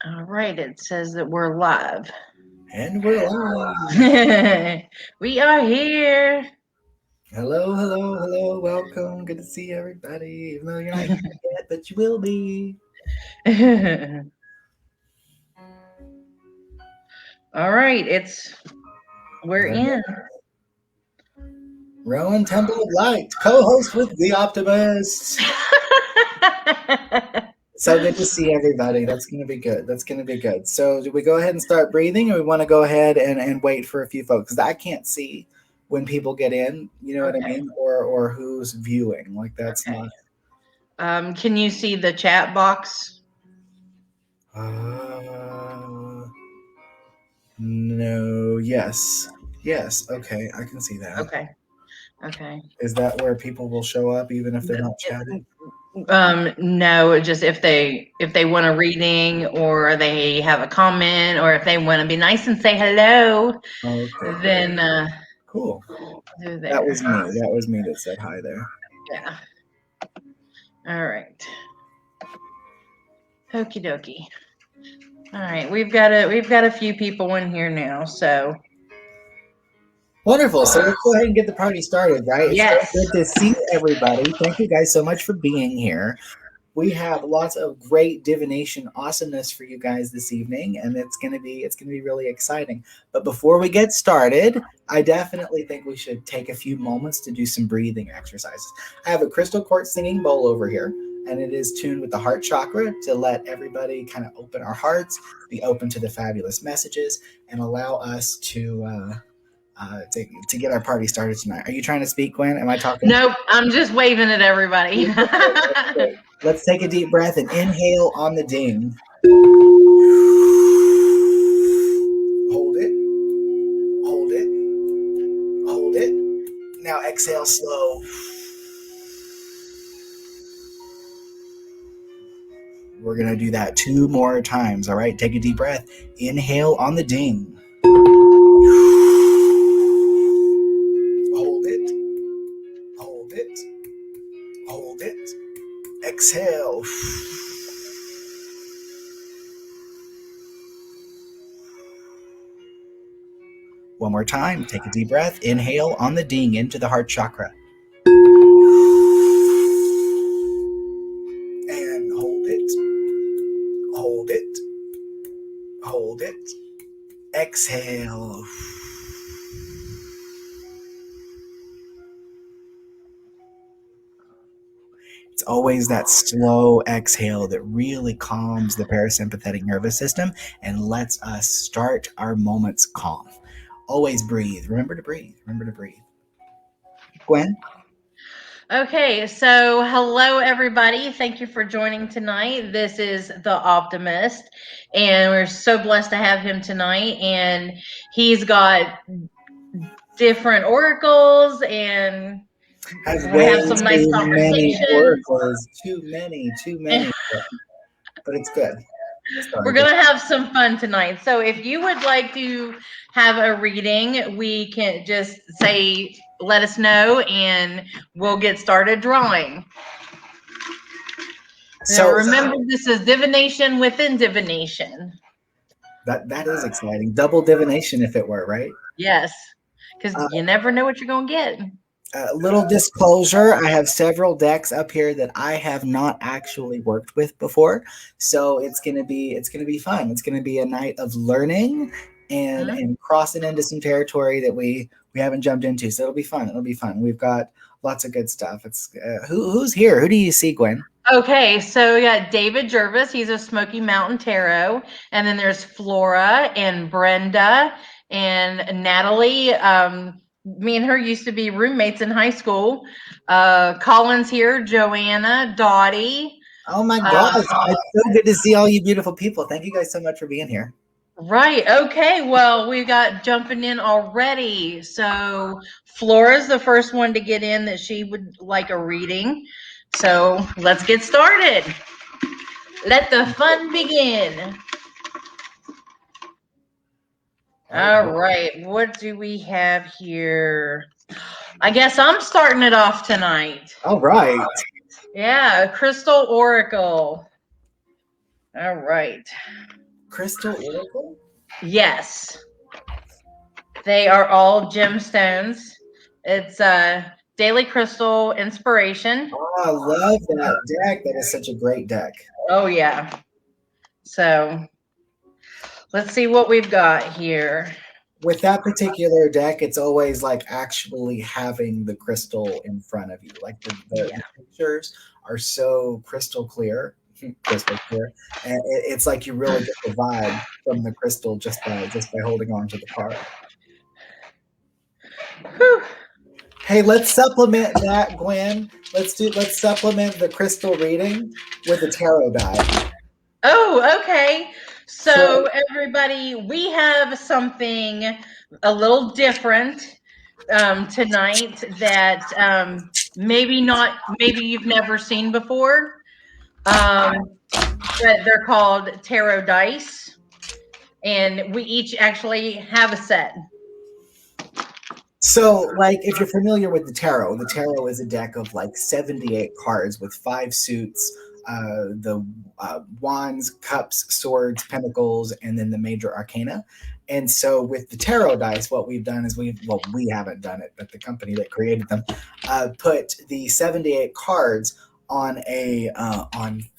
All right, it says that we're live. And we're live. We are here. Hello, hello, hello. Welcome. Good to see everybody. Even though you're not here yet, but you will be. All right, we're in. Rowan Temple of Light, co-host with The Optimist. So good to see everybody. That's going to be good. That's going to be good. So do we go ahead and start breathing, or we want to go ahead and wait for a few folks? Because I can't see when people get in, you know what I Okay. mean? Or who's viewing. Like that's Okay. not... Can you see the chat box? No, yes. Yes, okay, I can see that. Okay. Okay. Is that where people will show up even if they're not chatting? No, just if they want a reading or they have a comment or if they want to be nice and say hello, Okay, then cool. they're That there. was me. That was me that said hi there. Yeah. All right. Okie dokie. All right, we've got a few people in here now, so Wonderful. So let's go ahead and get the party started, right? It's so yes. good to see everybody. Thank you guys so much for being here. We have lots of great divination awesomeness for you guys this evening, and it's gonna be really exciting. But before we get started, I definitely think we should take a few moments to do some breathing exercises. I have a crystal quartz singing bowl over here, and it is tuned with the heart chakra to let everybody kind of open our hearts, be open to the fabulous messages, and allow us to get our party started tonight. Are you trying to speak, Gwen? Am I talking? Nope, I'm just waving at everybody. Let's take a deep breath and inhale on the ding. Hold it. Hold it. Hold it. Now exhale slow. We're going to do that 2 more times. All right. Take a deep breath. Inhale on the ding. Hold it. Hold it. Hold it. Exhale. One more time. Take a deep breath. Inhale on the ding into the heart chakra. And hold it. Hold it. Hold it. Exhale. It's always that slow exhale that really calms the parasympathetic nervous system and lets us start our moments calm. Always breathe. Remember to breathe. Remember to breathe. Gwen? Okay, so hello everybody. Thank you for joining tonight. This is The Optimist, and we're so blessed to have him tonight. And he's got different oracles, and Has we're gonna way have some nice too many conversations. oracles. Too many. But it's good. We're Sorry. gonna have some fun tonight. So if you would like to have a reading, we can just say, let us know, and we'll get started drawing. Now So remember, this is divination within divination. that is exciting. Double divination if it were, right? Yes, because you never know what you're gonna get. A little disclosure, I have several decks up here that I have not actually worked with before, so it's gonna be fun. It's gonna be a night of learning and crossing into some territory that we haven't jumped into, so it'll be fun. It'll be fun. We've got lots of good stuff. It's who's here? Who do you see, Gwen? Okay, so we got David Jervis. He's a Smoky Mountain Tarot, and then there's Flora and Brenda and Natalie. Me and her used to be roommates in high school. Colin's here, Joanna, Dottie. Oh my gosh, it's so good to see all you beautiful people. Thank you guys so much for being here. Right. Okay. Well, we got jumping in already. So Flora's the first one to get in that she would like a reading. So let's get started. Let the fun begin. All right. What do we have here? I guess I'm starting it off tonight. All right. Yeah, Crystal Oracle. All right. Crystal Oracle? Yes. They are all gemstones. It's Daily Crystal Inspiration. Oh, I love that deck. That is such a great deck. Oh yeah. So let's see what we've got here. With that particular deck, it's always like actually having the crystal in front of you. Like Yeah. the pictures are so crystal clear, crystal clear, and it's like you really get the vibe from the crystal just by holding on to the card. Whew. Hey, let's supplement that, Gwen. Let's supplement the crystal reading with a tarot die. Oh, okay. So So everybody, we have something a little different tonight that maybe you've never seen before. Um, but they're called tarot dice, and we each actually have a set. So, like, if you're familiar with the tarot is a deck of like 78 cards with 5 suits, the wands, cups, swords, pentacles, and then the major arcana. And so, with the tarot dice, what we've done is we haven't done it, but the company that created them put the 78 cards on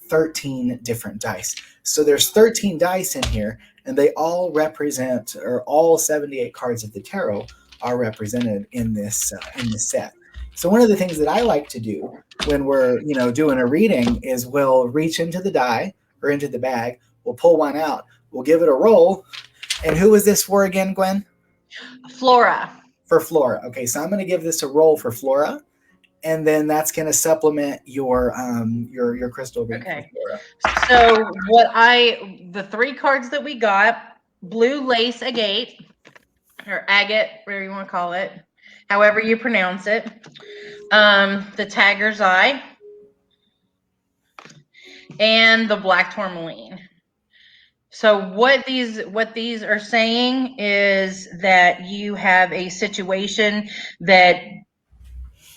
13 different dice. So there's 13 dice in here, and they all represent, or all 78 cards of the tarot are represented in this set. So one of the things that I like to do when we're doing a reading is we'll reach into the die or into the bag, we'll pull one out, we'll give it a roll. And who was this for again, Gwen? Flora. For Flora. Okay, so I'm going to give this a roll for Flora, and then that's going to supplement your crystal read Okay. for Flora. So the 3 cards that we got: blue lace agate, or agate, whatever you want to call it, however you pronounce it. The Tiger's Eye, and the Black Tourmaline. So what these are saying is that you have a situation that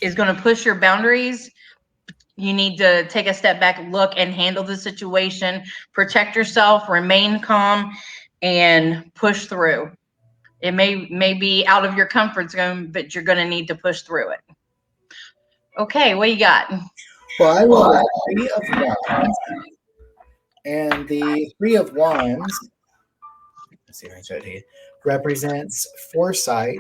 is going to push your boundaries. You need to take a step back, look, and handle the situation, protect yourself, remain calm, and push through. It may be out of your comfort zone, but you're going to need to push through it. Okay, what you got? Well, I rolled a 3 of Wands, and the 3 of Wands, let's see if I show it here, represents foresight,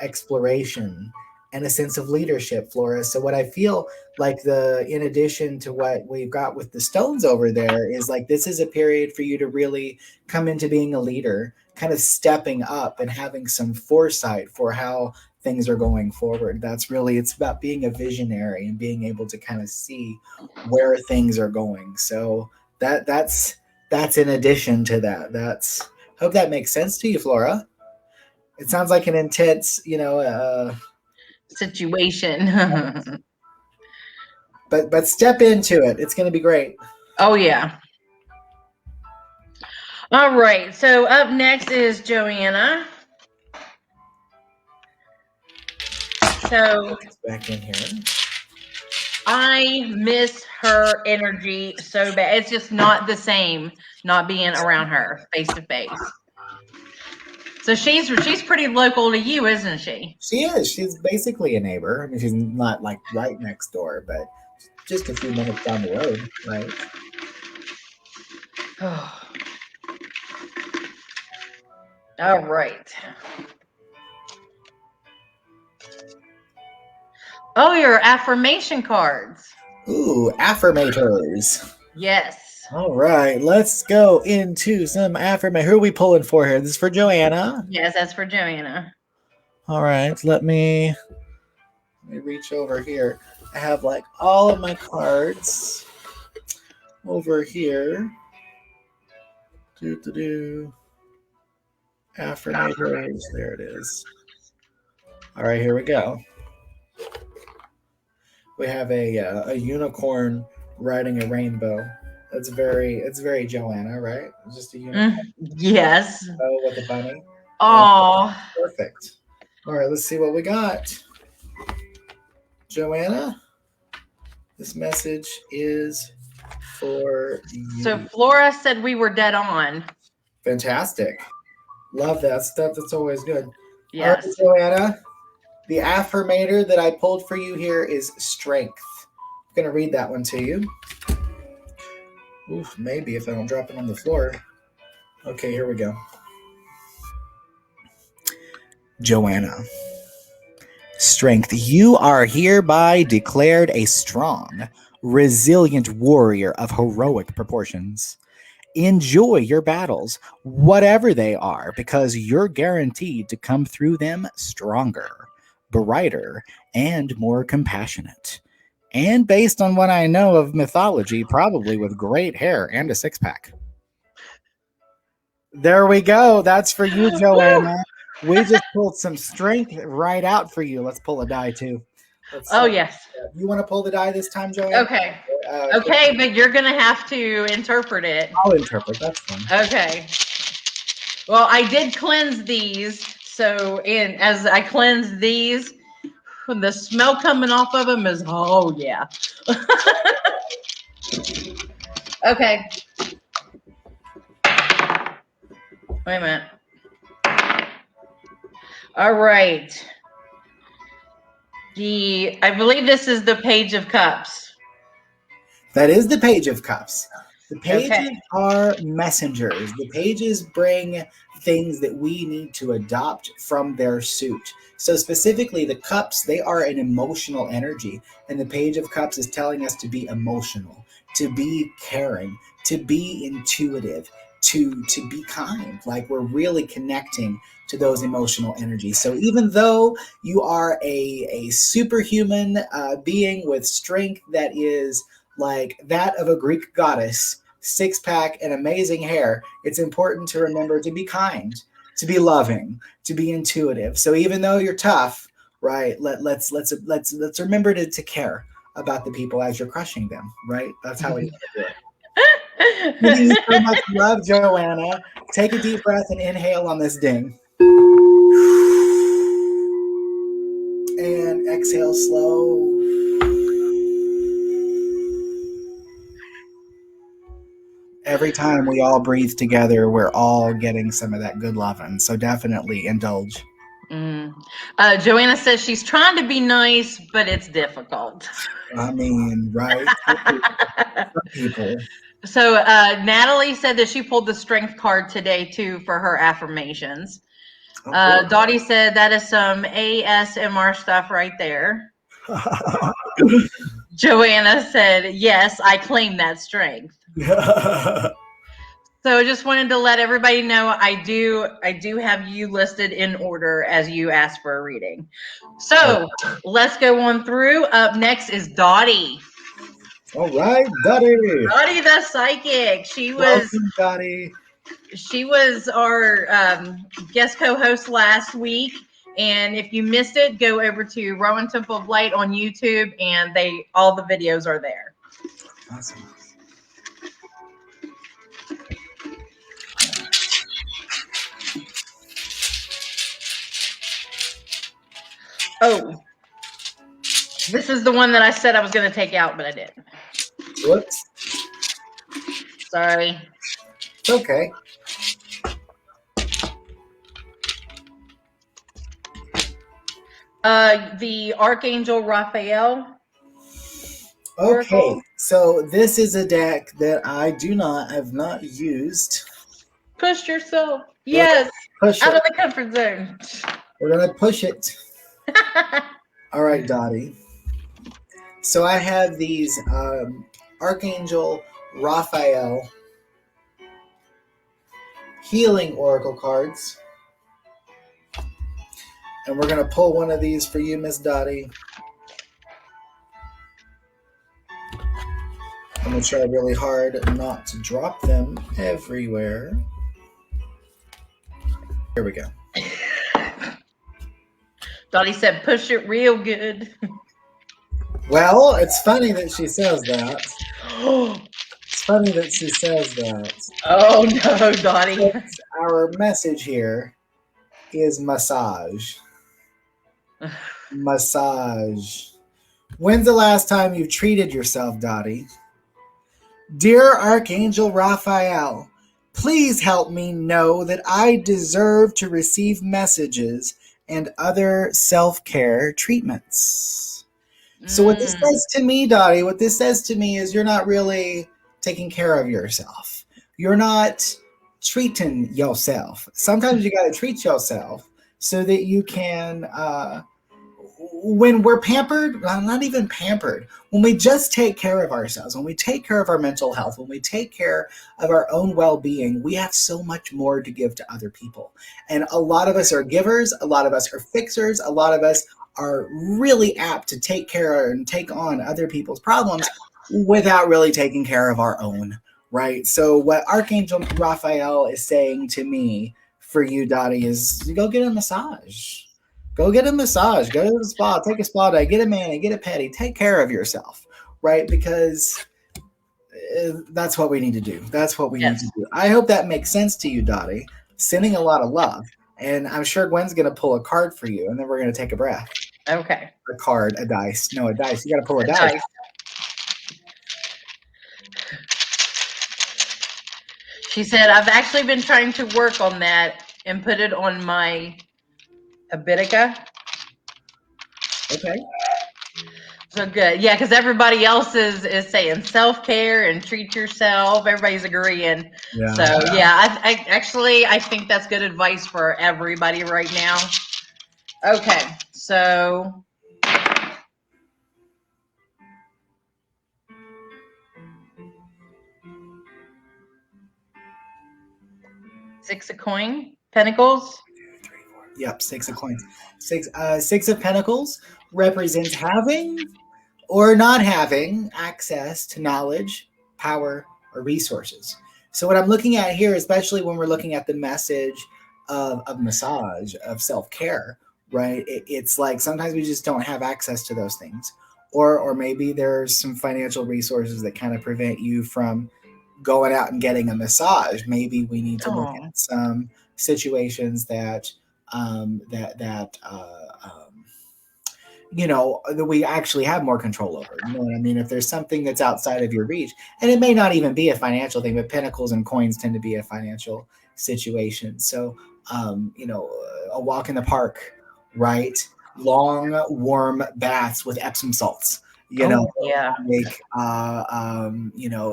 exploration, and a sense of leadership, Flora. So what I feel like, in addition to what we've got with the stones over there, is like this is a period for you to really come into being a leader, kind of stepping up and having some foresight for how things are going forward. It's about being a visionary and being able to kind of see where things are going. So that's in addition to that. Hope that makes sense to you, Flora. It sounds like an intense, Situation. but step into it. It's going to be great. Oh, yeah. All right. So up next is Joanna. So Back in here. I miss her energy so bad. It's just not the same not being around her face to face. So she's pretty local to you, isn't she? She is. She's basically a neighbor. I mean, she's not like right next door, but just a few minutes down the road, right? All right. Oh, your affirmation cards. Ooh, affirmators. Yes. All right, let's go into some affirmation. Who are we pulling for here? This is for Joanna. Yes, that's for Joanna. All right, let me reach over here. I have like all of my cards over here. Affirmators. There it is. All right, here we go. We have a unicorn riding a rainbow. It's very Joanna, right? It's just a unicorn. Yes. Oh, with a bunny. Oh. Perfect. All right, let's see what we got. Joanna, this message is for So you. Flora said we were dead on. Fantastic. Love that stuff. That's always good. All right, Yes. Joanna. The affirmator that I pulled for you here is strength. I'm going to read that one to you. Oof, maybe if I don't drop it on the floor. Okay, here we go. Joanna. Strength. You are hereby declared a strong, resilient warrior of heroic proportions. Enjoy your battles, whatever they are, because you're guaranteed to come through them stronger, brighter, and more compassionate. And based on what I know of mythology, probably with great hair and a six pack. There we go. That's for you, Joanna. We just pulled some strength right out for you. Let's pull a die too. Let's. Oh yes. You want to pull the die this time, Joanna? Okay. Okay, but you're gonna have to interpret it. I'll interpret. That's fine. Okay. Well, I did cleanse these, so as I cleanse these, the smell coming off of them is oh yeah. Okay. Wait a minute. All right. I believe this is the Page of Cups. That is the Page of Cups. The pages Okay. are messengers. The pages bring things that we need to adopt from their suit. So specifically, the cups, they are an emotional energy. And the Page of Cups is telling us to be emotional, to be caring, to be intuitive, to be kind. Like we're really connecting to those emotional energies. So even though you are a superhuman being with strength that is like that of a Greek goddess, six pack and amazing hair, it's important to remember to be kind, to be loving, to be intuitive. So even though you're tough, right? Let's remember to care about the people as you're crushing them, right? That's how we do it. Giving you so much love, Joanna. Take a deep breath and inhale on this ding. And exhale slow. Every time we all breathe together, we're all getting some of that good loving. So definitely indulge. Joanna says she's trying to be nice, but it's difficult. I mean, right? Some people. So Natalie said that she pulled the strength card today too for her affirmations. Oh, Dottie said that is some ASMR stuff right there. cool. Joanna said, yes, I claim that strength. So I just wanted to let everybody know I do have you listed in order as you asked for a reading. So let's go on through. Up next is Dottie. All right, Dottie. Dottie the psychic. Welcome, Dottie. She was our guest co-host last week. And if you missed it, go over to Rowan Temple of Light on YouTube, and all the videos are there. Awesome. Oh, this is the one that I said I was going to take out, but I didn't. Whoops. Sorry. It's okay. The Archangel Raphael. Okay, Oracle. so this is a deck that I have not used. Push yourself. Yes. Push Out it. of the comfort zone. We're gonna push it. All right, Dottie. So I have these Archangel Raphael healing oracle cards. And we're going to pull one of these for you, Miss Dottie. I'm going to try really hard not to drop them everywhere. Here we go. Dottie said, push it real good. Well, it's funny that she says that. It's funny that she says that. Oh, no, Dottie. Our message here is massage. Massage. When's the last time you've treated yourself, Dottie? Dear Archangel Raphael, please help me know that I deserve to receive messages and other self care treatments. So, what this Mm. says to me, Dottie, what this says to me is you're not really taking care of yourself. You're not treating yourself. Sometimes you got to treat yourself so that you can when we're pampered, well, not even pampered, when we just take care of ourselves, when we take care of our mental health, when we take care of our own well being, we have so much more to give to other people. And a lot of us are givers, a lot of us are fixers, a lot of us are really apt to take care and take on other people's problems without really taking care of our own, right? So, what Archangel Raphael is saying to me for you, Dottie, is go get a massage. Go get a massage. Go to the spa. Take a spa day. Get a mani. Get a pedi. Take care of yourself, right? Because that's what we need to do. That's what we need to Yes. do. I hope that makes sense to you, Dottie. Sending a lot of love, and I'm sure Gwen's going to pull a card for you, and then we're going to take a breath. Okay. A card, a dice. No, a dice. You got to pull a A dice. dice. She said, I've actually been trying to work on that and put it on my Abitica. Okay. So good. Yeah, because everybody else is saying self care and treat yourself. Everybody's agreeing. Yeah. So yeah, I think that's good advice for everybody right now. Okay, so six of coin, pentacles. Yep. Six of coins. Six of Pentacles represents having or not having access to knowledge, power, or resources. So, what I'm looking at here, especially when we're looking at the message of massage, of self care, right? It's like sometimes we just don't have access to those things. Or maybe there's some financial resources that kind of prevent you from going out and getting a massage. Maybe we need to look Oh, at some situations that that we actually have more control over. You know what I mean? If there's something that's outside of your reach, and it may not even be a financial thing, but pentacles and coins tend to be a financial situation. So, a walk in the park, right? Long, warm baths with Epsom salts. You know, oh yeah. like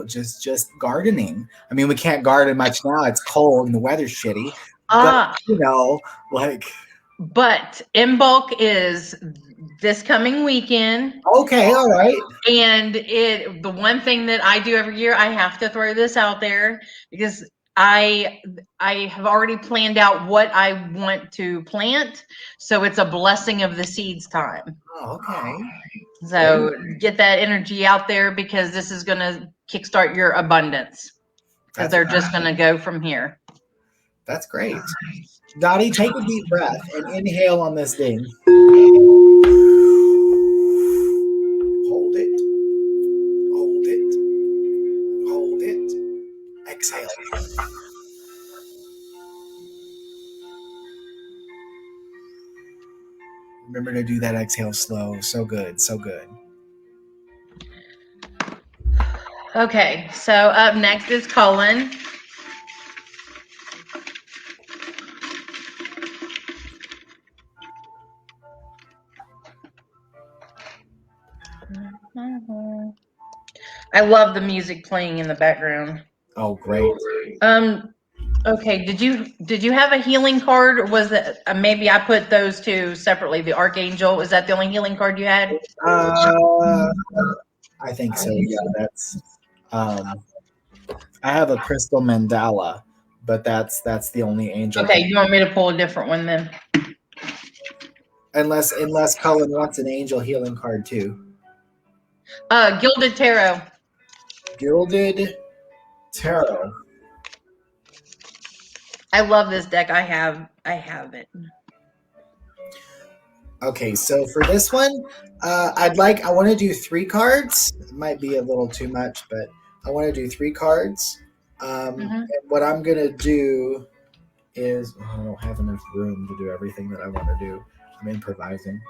just gardening. I mean, we can't garden much now; it's cold and the weather's shitty. But Ah, like but in bulk is this coming weekend. okay, all right. And the one thing that I do every year, I have to throw this out there because I have already planned out what I want to plant. So it's a blessing of the seeds time. Oh, okay. Great. So get that energy out there because this is going to kickstart your abundance because That's they're just going to go from here. that's great. Dottie, take a deep breath and inhale on this ding. Hold it. Hold it. Hold it. Exhale. Remember to do that exhale slow. So good. So good. Okay, so up next is Cullen. I love the music playing in the background. Oh, great. Um, okay, did you have a healing card? Or was it maybe I put those two separately? The Archangel, is that the only healing card you had? Uh, I think so. Yeah, that's. Um, I have a crystal mandala, but that's the only angel Okay, card. you want me to pull a different one then? Unless Cullen wants an angel healing card too. Gilded Tarot. Gilded tarot. I love this deck. I have it. Okay, so for this one, I want to do three cards. It might be a little too much, but I want to do three cards. Hmm. And what I'm gonna do is I don't have enough room to do everything that I want to do. I'm improvising.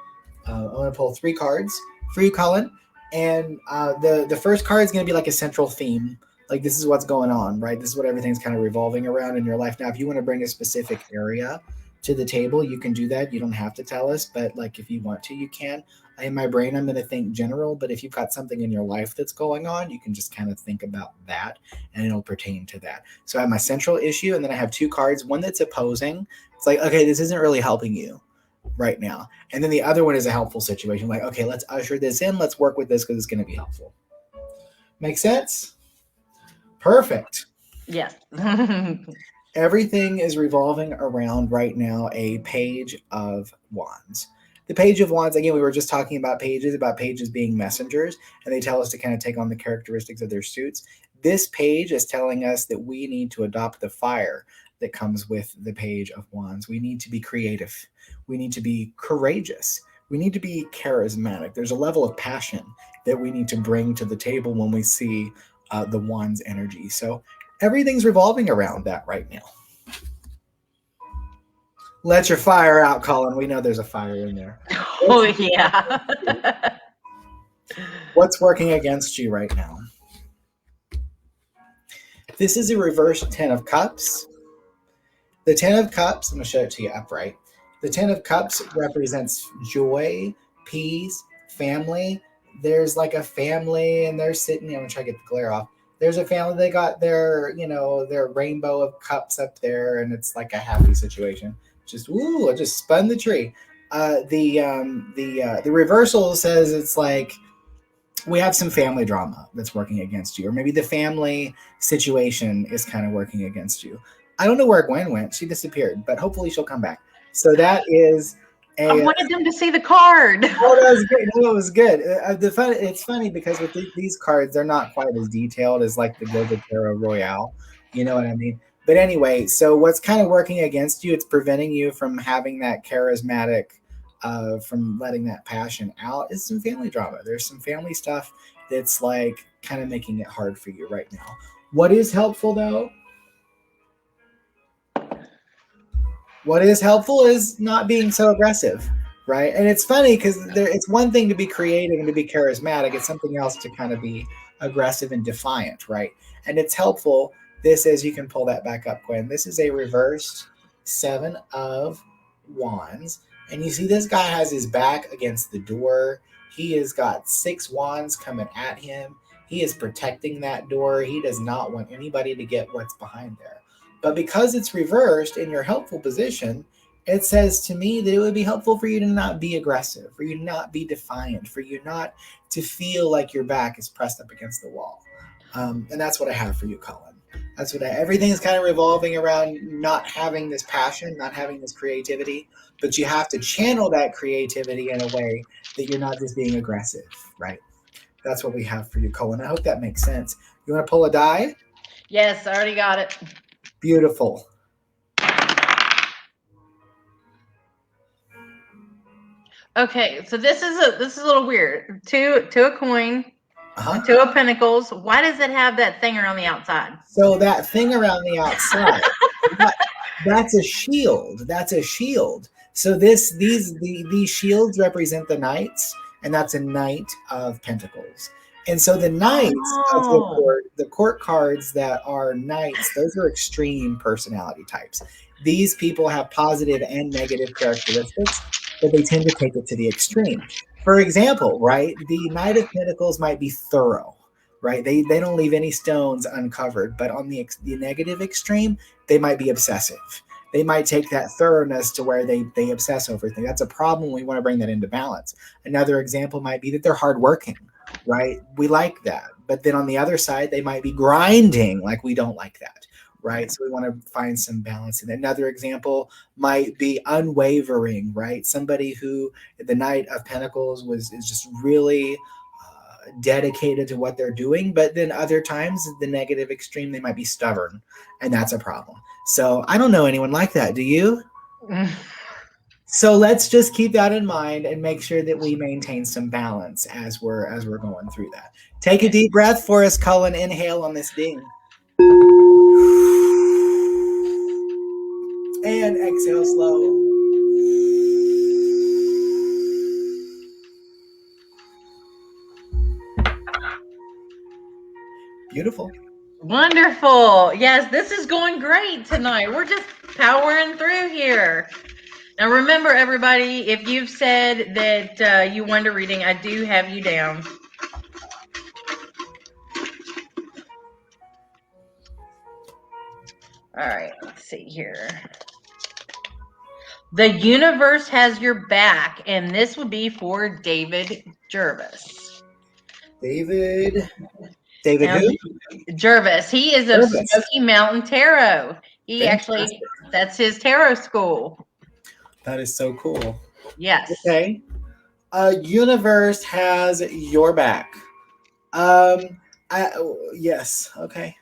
I'm gonna pull three cards for you, Colin, and the first card is gonna be like a central theme like this is what's going on, right? This is what everything's kind of revolving around in your life. Now, if you want to bring a specific area to the table, you can do that. You don't have to tell us, but like if you want to, you can. In my brain, I'm going to think general, but if you've got something in your life that's going on, you can just kind of think about that and it'll pertain to that. So I have my central issue, and then I have two cards, one that's opposing. It's like, okay, this isn't really helping you right now. And then the other one is a helpful situation. Like, okay, let's usher this in. Let's work with this because it's going to be helpful. Make sense? Perfect. Yes. Everything is revolving around right now a page of wands. The page of wands, again, we were just talking about pages being messengers, and they tell us to kind of take on the characteristics of their suits. This page is telling us that we need to adopt the fire that comes with the page of wands. We need to be creative. We need to be courageous. We need to be charismatic. There's a level of passion that we need to bring to the table when we see the wands energy. So everything's revolving around that right now. Let your fire out, Colin. We know there's a fire in there. Oh, yeah. What's working against you right now? This is a reverse 10 of Cups. The 10 of Cups, I'm going to show it to you upright. The 10 of Cups represents joy, peace, family. There's like a family, and they're sitting. I'm going to try to get the glare off. There's a family. They got their, their rainbow of cups up there, and it's like a happy situation. Just I just spun the tree. The reversal says it's like we have some family drama that's working against you, or maybe the family situation is kind of working against you. I don't know where Gwen went. She disappeared, but hopefully she'll come back. So that is I wanted them to see the card. Oh, that was great. No, it was good. It's funny because with these cards, they're not quite as detailed as like the Gilded Tarot Royale. You know what I mean? But anyway, so what's kind of working against you? It's preventing you from having that charismatic, from letting that passion out. Is some family drama. There's some family stuff that's like kind of making it hard for you right now. What is helpful though? What is helpful is not being so aggressive, right? And it's funny because it's one thing to be creative and to be charismatic. It's something else to kind of be aggressive and defiant, right? And it's helpful. This is, you can pull that back up, Gwen. This is a reversed 7 of Wands. And you see this guy has his back against the door. He has got 6 wands coming at him. He is protecting that door. He does not want anybody to get what's behind there. But because it's reversed in your helpful position, it says to me that it would be helpful for you to not be aggressive, for you to not be defiant, for you not to feel like your back is pressed up against the wall. And that's what I have for you, Colin. That's what everything is kind of revolving around not having this passion, not having this creativity, but you have to channel that creativity in a way that you're not just being aggressive, right? That's what we have for you, Colin. I hope that makes sense. You want to pull a die? Yes, I already got it. Beautiful. Okay, so this is a little weird. Two of coin, Uh-huh. 2 of pentacles. Why does it have that thing around the outside? So that thing around the outside, that's a shield. That's a shield. So these shields represent the knights, and that's a knight of pentacles. And so the knights of the court cards that are knights, those are extreme personality types. These people have positive and negative characteristics, but they tend to take it to the extreme. For example, right, the Knight of Pentacles might be thorough, right? They don't leave any stones uncovered, but on the negative extreme, they might be obsessive. They might take that thoroughness to where they obsess over things. That's a problem. We want to bring that into balance. Another example might be that they're hardworking, right? We like that. But then on the other side, they might be grinding, like we don't like that, right? So we want to find some balance. And another example might be unwavering, right? Somebody who the Knight of Pentacles is just really dedicated to what they're doing, but then other times the negative extreme, they might be stubborn, and that's a problem. So I don't know anyone like that. Do you? So let's just keep that in mind and make sure that we maintain some balance as we're going through that. Take a deep breath for us, Cullen. Inhale on this ding. And exhale slow. Beautiful. Wonderful. Yes, this is going great tonight. We're just powering through here. Now, remember, everybody, if you've said that you want a reading, I do have you down. All right, let's see here. The universe has your back, and this would be for David Jervis. David. David Now, who? Jervis, he is of Jervis. Smoky Mountain Tarot. He actually, Fantastic. that's his tarot school. That is so cool. Yes. Okay. Universe has your back. Um, yes. Okay.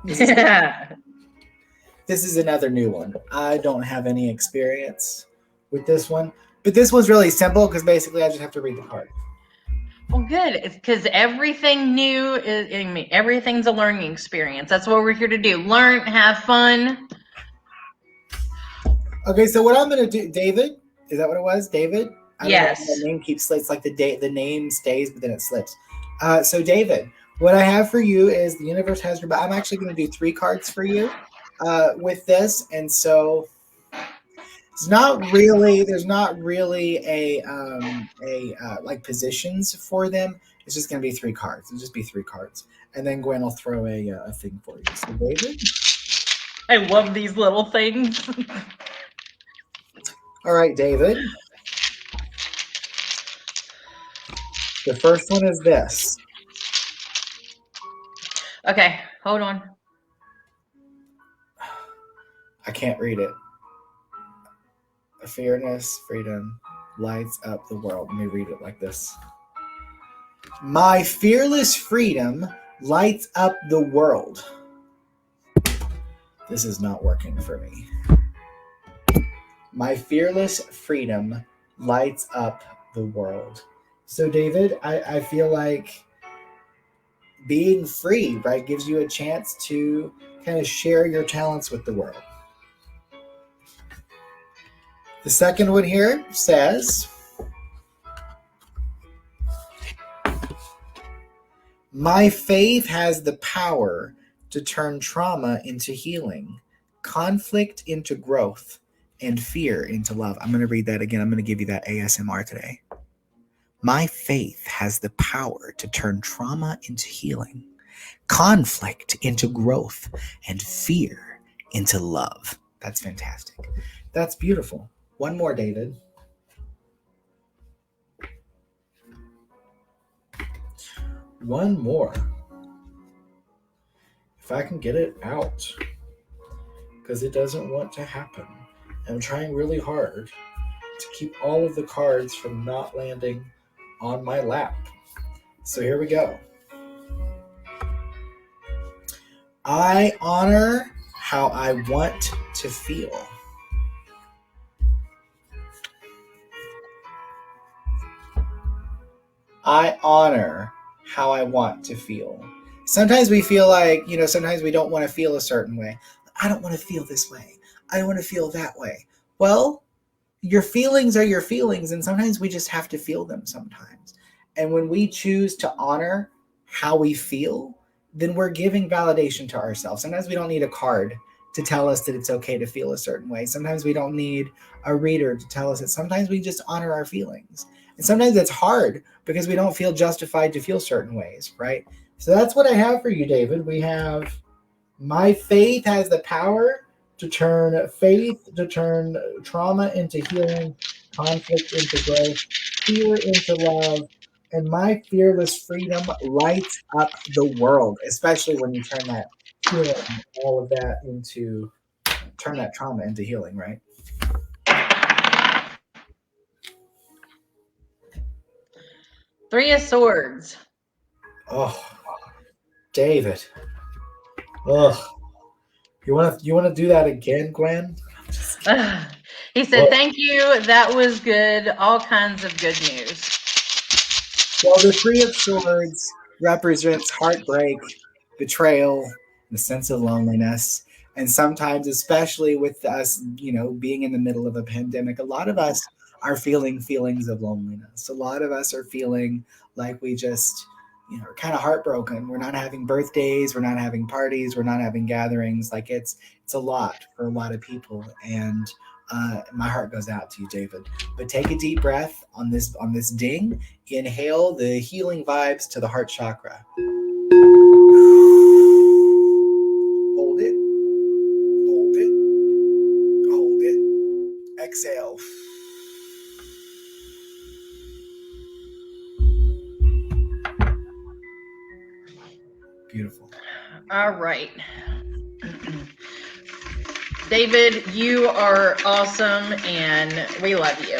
This is this is another new one. I don't have any experience with this one, but this one's really simple because basically I just have to read the card. Well, good, because everything new is, I mean, everything's a learning experience. That's what we're here to do. Learn, have fun. Okay, so what I'm gonna do, David, is that what it was, David? I don't know. The Yes. name keeps it's like the name stays, but then it slips. So David, what I have for you is the universe has your back. I'm actually going to do 3 cards for you with this, and so it's not really. There's not really a like positions for them. It's just going to be 3 cards. It'll just be 3 cards, and then Gwen will throw a thing for you. So David, I love these little things. all right, David. The first one is this. Okay, hold on. I can't read it. Fairness, freedom, lights up the world. Let me read it like this. My fearless freedom lights up the world. This is not working for me. My fearless freedom lights up the world. So, David, I feel like being free, right, gives you a chance to kind of share your talents with the world. The second one here says, my faith has the power to turn trauma into healing, conflict into growth, and fear into love. I'm going to read that again. I'm going to give you that ASMR today. My faith has the power to turn trauma into healing, conflict into growth, and fear into love. That's fantastic. That's beautiful. One more, David. One more. If I can get it out, because it doesn't want to happen. I'm trying really hard to keep all of the cards from not landing on my lap. So here we go. I honor how I want to feel. I honor how I want to feel. Sometimes we feel like, sometimes we don't want to feel a certain way. I don't want to feel this way. I don't want to feel that way. Well, your feelings are your feelings, and sometimes we just have to feel them sometimes. And when we choose to honor how we feel, then we're giving validation to ourselves. Sometimes we don't need a card to tell us that it's okay to feel a certain way. Sometimes we don't need a reader to tell us that. Sometimes we just honor our feelings. And sometimes it's hard because we don't feel justified to feel certain ways, right? So that's what I have for you, David. We have my faith has the power to turn trauma into healing, conflict into growth, fear into love, and my fearless freedom lights up the world, especially when you turn that healing, all of that into, turn that trauma into healing, right? Three of Swords. Oh, David. Oh, you want to do that again, Gwen? He said, thank you. That was good. All kinds of good news. Well, the Three of Swords represents heartbreak, betrayal, and a sense of loneliness. And sometimes, especially with us, being in the middle of a pandemic, a lot of us are feeling feelings of loneliness. A lot of us are feeling like we just, we're kind of heartbroken. We're not having birthdays, we're not having parties, we're not having gatherings. Like it's a lot for a lot of people, and my heart goes out to you, David. But take a deep breath on this ding. Inhale the healing vibes to the heart chakra. Hold it, hold it, hold it. Exhale. Beautiful. All right. David, you are awesome and we love you.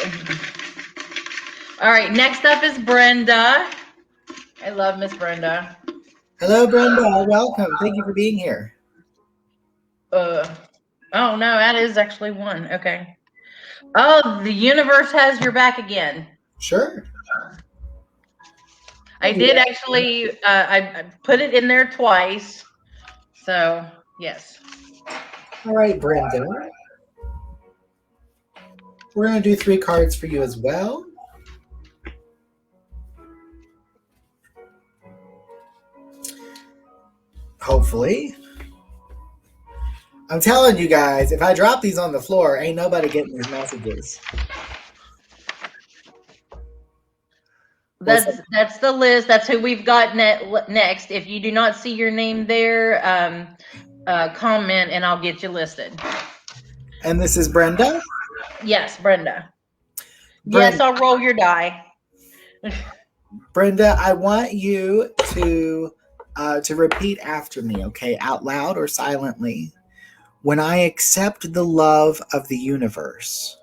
All right, next up is Brenda. I love Miss Brenda. Hello, Brenda. Welcome. Thank you for being here. Oh no, that is actually one. Okay. Oh, the universe has your back again. Sure. I We'll do did that. actually. I put it in there twice. So yes. All right, Brenda. We're going to do 3 cards for you as well. Hopefully. I'm telling you guys, if I drop these on the floor, ain't nobody getting these messages. That's the list. That's who we've got next. If you do not see your name there, comment and I'll get you listed. And this is Brenda. Yes, Brenda. Yes, Brenda, I'll roll your die. Brenda, I want you to repeat after me, okay, out loud or silently. When I accept the love of the universe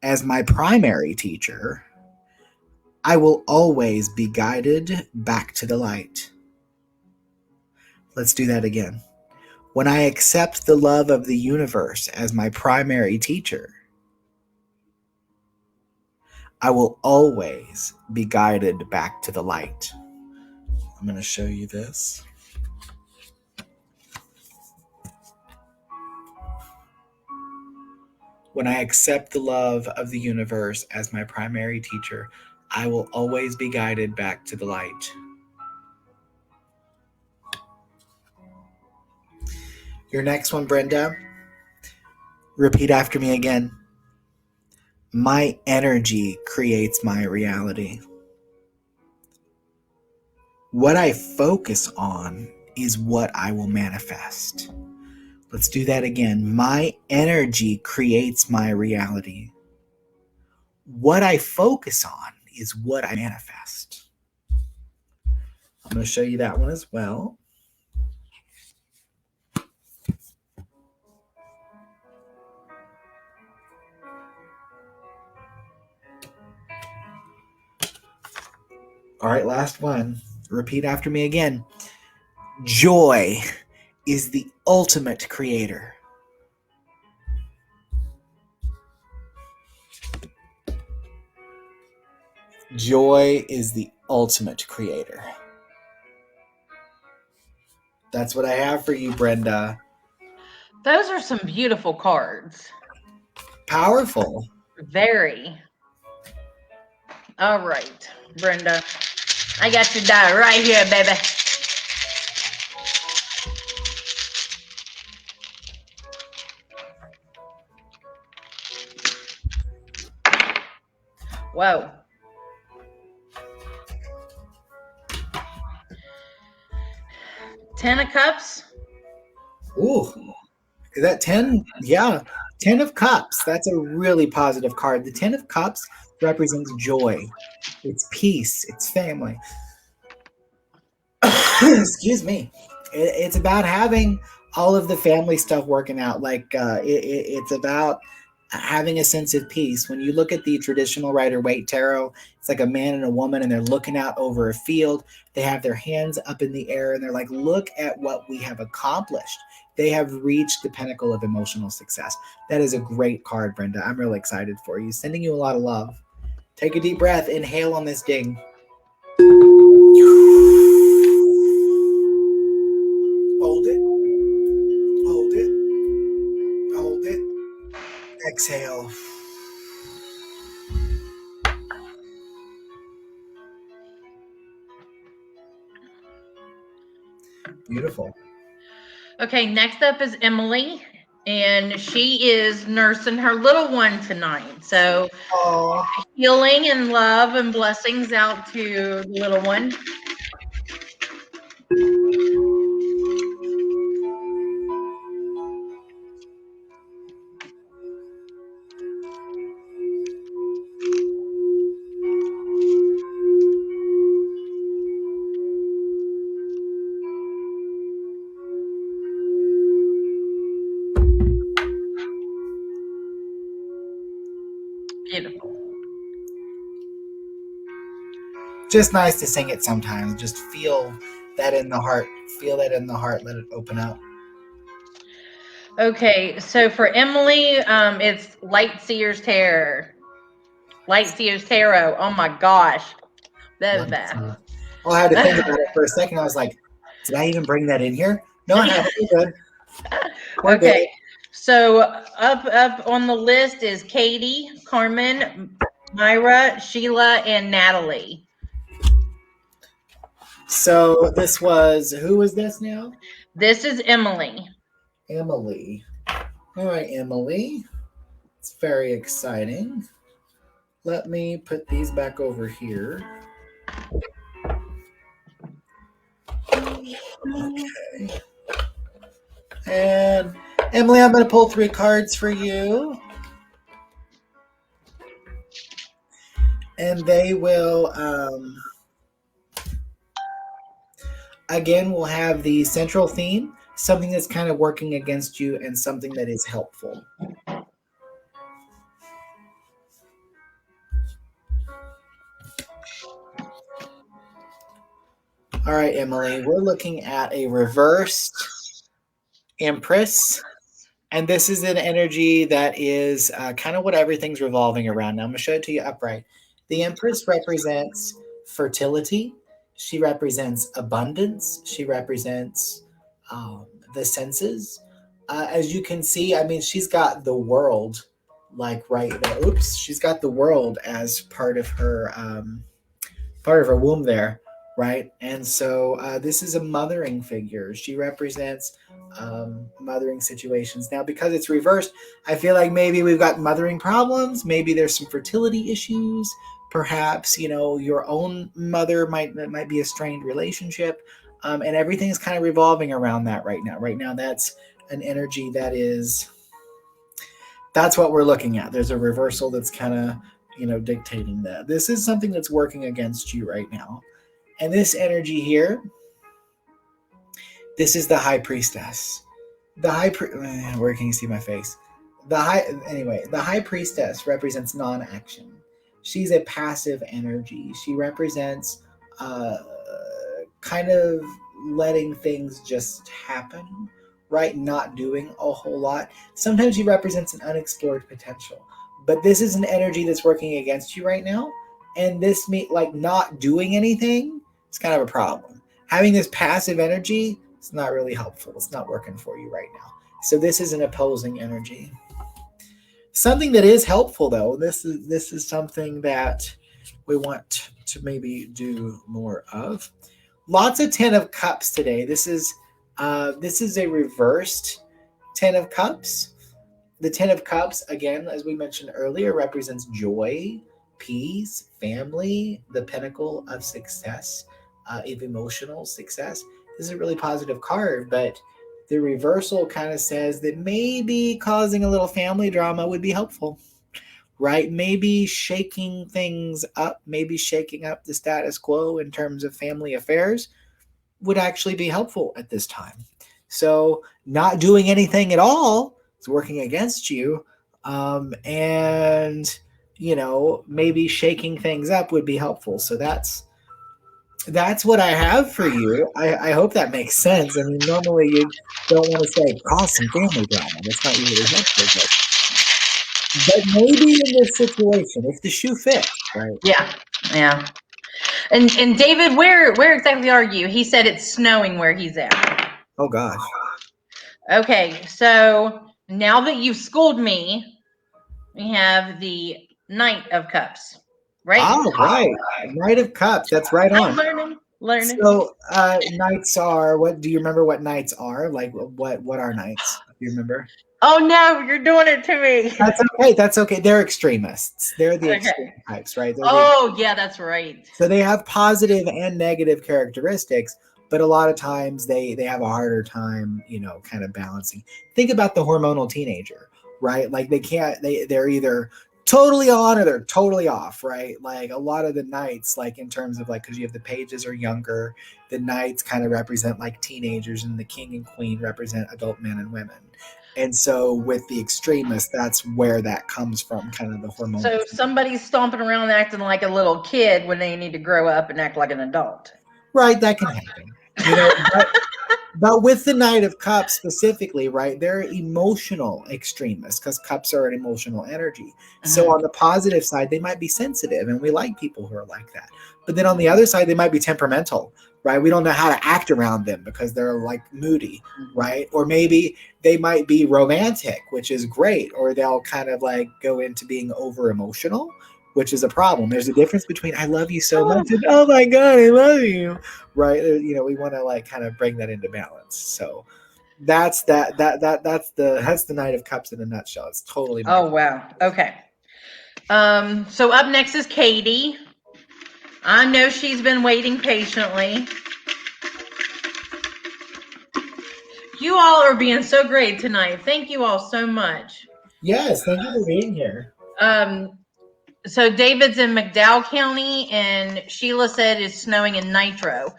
as my primary teacher, I will always be guided back to the light. Let's do that again. When I accept the love of the universe as my primary teacher, I will always be guided back to the light. I'm going to show you this. When I accept the love of the universe as my primary teacher, I will always be guided back to the light. Your next one, Brenda, repeat after me again. My energy creates my reality. What I focus on is what I will manifest. Let's do that again. My energy creates my reality. What I focus on is what I manifest. I'm going to show you that one as well. All right, last one. Repeat after me again. Joy is the ultimate creator. Joy is the ultimate creator. That's what I have for you, Brenda. Those are some beautiful cards. Powerful. Very. All right, Brenda. I got your die right here, baby. Whoa. Ten of Cups. Ooh, is that 10? Yeah, 10 of Cups. That's a really positive card. The 10 of Cups represents joy. It's peace. It's family. Excuse me. It's about having all of the family stuff working out. Like it's about having a sense of peace. When you look at the traditional Rider-Waite tarot, it's like a man and a woman, and they're looking out over a field. They have their hands up in the air, and they're like, "Look at what we have accomplished." They have reached the pinnacle of emotional success. That is a great card, Brenda. I'm really excited for you. Sending you a lot of love. Take a deep breath. Inhale on this ding. Hold it. Hold it. Hold it. Exhale. Beautiful. Okay, next up is Emily, and she is nursing her little one tonight. So Oh, healing and love and blessings out to the little one. Beautiful. just nice to sing it sometimes. Just feel that in the heart. Feel that in the heart. Let it open up. Okay, so for Emily, it's Light Seer's Terror. Light Seer's Tarot. Oh my gosh. That is Let's bad. see. Oh, I had to think about it for a second. I was like, did I even bring that in here? No, I haven't. We're good. We're good. Okay. So up on the list is Katie, Carmen, Myra, Sheila, and Natalie. So this was, who was this now? This is Emily. Emily. All right, Emily. It's very exciting. Let me put these back over here. Okay. And Emily, I'm going to pull 3 cards for you. And they will, again, we'll have the central theme, something that's kind of working against you, and something that is helpful. All right, Emily, we're looking at a reversed Empress. And this is an energy that is kind of what everything's revolving around. Now, I'm going to show it to you upright. The Empress represents fertility. She represents abundance. She represents the senses. As you can see, I mean, she's got the world like right there. Oops, she's got the world as part of her womb there, right? And so this is a mothering figure. She represents mothering situations. Now, because it's reversed, I feel like maybe we've got mothering problems. Maybe there's some fertility issues. Perhaps your own mother might be a strained relationship, and everything's kind of revolving around that right now. Right now, that's an energy that's what we're looking at. There's a reversal that's kind of dictating that. This is something that's working against you right now. And this energy here, this is the high priestess. Where can you see my face? The high priestess represents non-action. She's a passive energy. She represents kind of letting things just happen, right? Not doing a whole lot. Sometimes she represents an unexplored potential. But this is an energy that's working against you right now. And this like not doing anything is kind of a problem. Having this passive energy, it's not really helpful. It's not working for you right now. So this is an opposing energy. Something that is helpful though, this is something that we want to maybe do more of. Lots of 10 of Cups today. This is a reversed 10 of Cups. The 10 of Cups, again, as we mentioned earlier, represents joy, peace, family, the pinnacle of success, of emotional success. This is a really positive card, but the reversal kind of says that maybe causing a little family drama would be helpful, right? Maybe shaking things up, maybe shaking up the status quo in terms of family affairs would actually be helpful at this time. So, not doing anything at all is working against you. And, maybe shaking things up would be helpful. So, that's what I have for you. I hope that makes sense. I mean, normally you don't want to say cause some family drama. That's not usually helpful, but maybe in this situation, if the shoe fits, right? Yeah. Yeah. And David, where exactly are you? He said it's snowing where he's at. Oh gosh. Okay, so now that you've schooled me, we have the Knight of Cups, right? Oh, right. Knight of Cups. That's right I'm on. learning. Learning. So knights are, what do you remember what knights are? Like what are knights? Do you remember? Oh no, you're doing it to me. That's okay. That's okay. They're extremists. They're the Okay. extreme types, right? They're the Oh yeah, that's right. So they have positive and negative characteristics, but a lot of times they have a harder time, kind of balancing. Think about the hormonal teenager, right? Like they can't they're either totally on or they're totally off, right? Like a lot of the knights, like in terms of like, because you have the pages are younger, the knights kind of represent like teenagers, and the king and queen represent adult men and women. And so with the extremists, that's where that comes from, kind of the hormonal. So somebody's stomping around acting like a little kid when they need to grow up and act like an adult. Right, that can happen. But with the Knight of Cups specifically, right, they're emotional extremists because cups are an emotional energy. So Mhm. on the positive side, they might be sensitive, and we like people who are like that. But then on the other side, they might be temperamental, right? We don't know how to act around them because they're like moody, right? Or maybe they might be romantic, which is great, or they'll kind of like go into being over emotional, which is a problem. There's a difference between I love you so much Oh, and oh my god, I love you, right? We want to like kind of bring that into balance. So that's the Knight of Cups in a nutshell. It's totally my. oh wow. Okay. So up next is Katie. I know she's been waiting patiently. You all are being so great tonight. Thank you all so much. Yes, thank you for being here. Um, so David's in McDowell County, and Sheila said it's snowing in Nitro.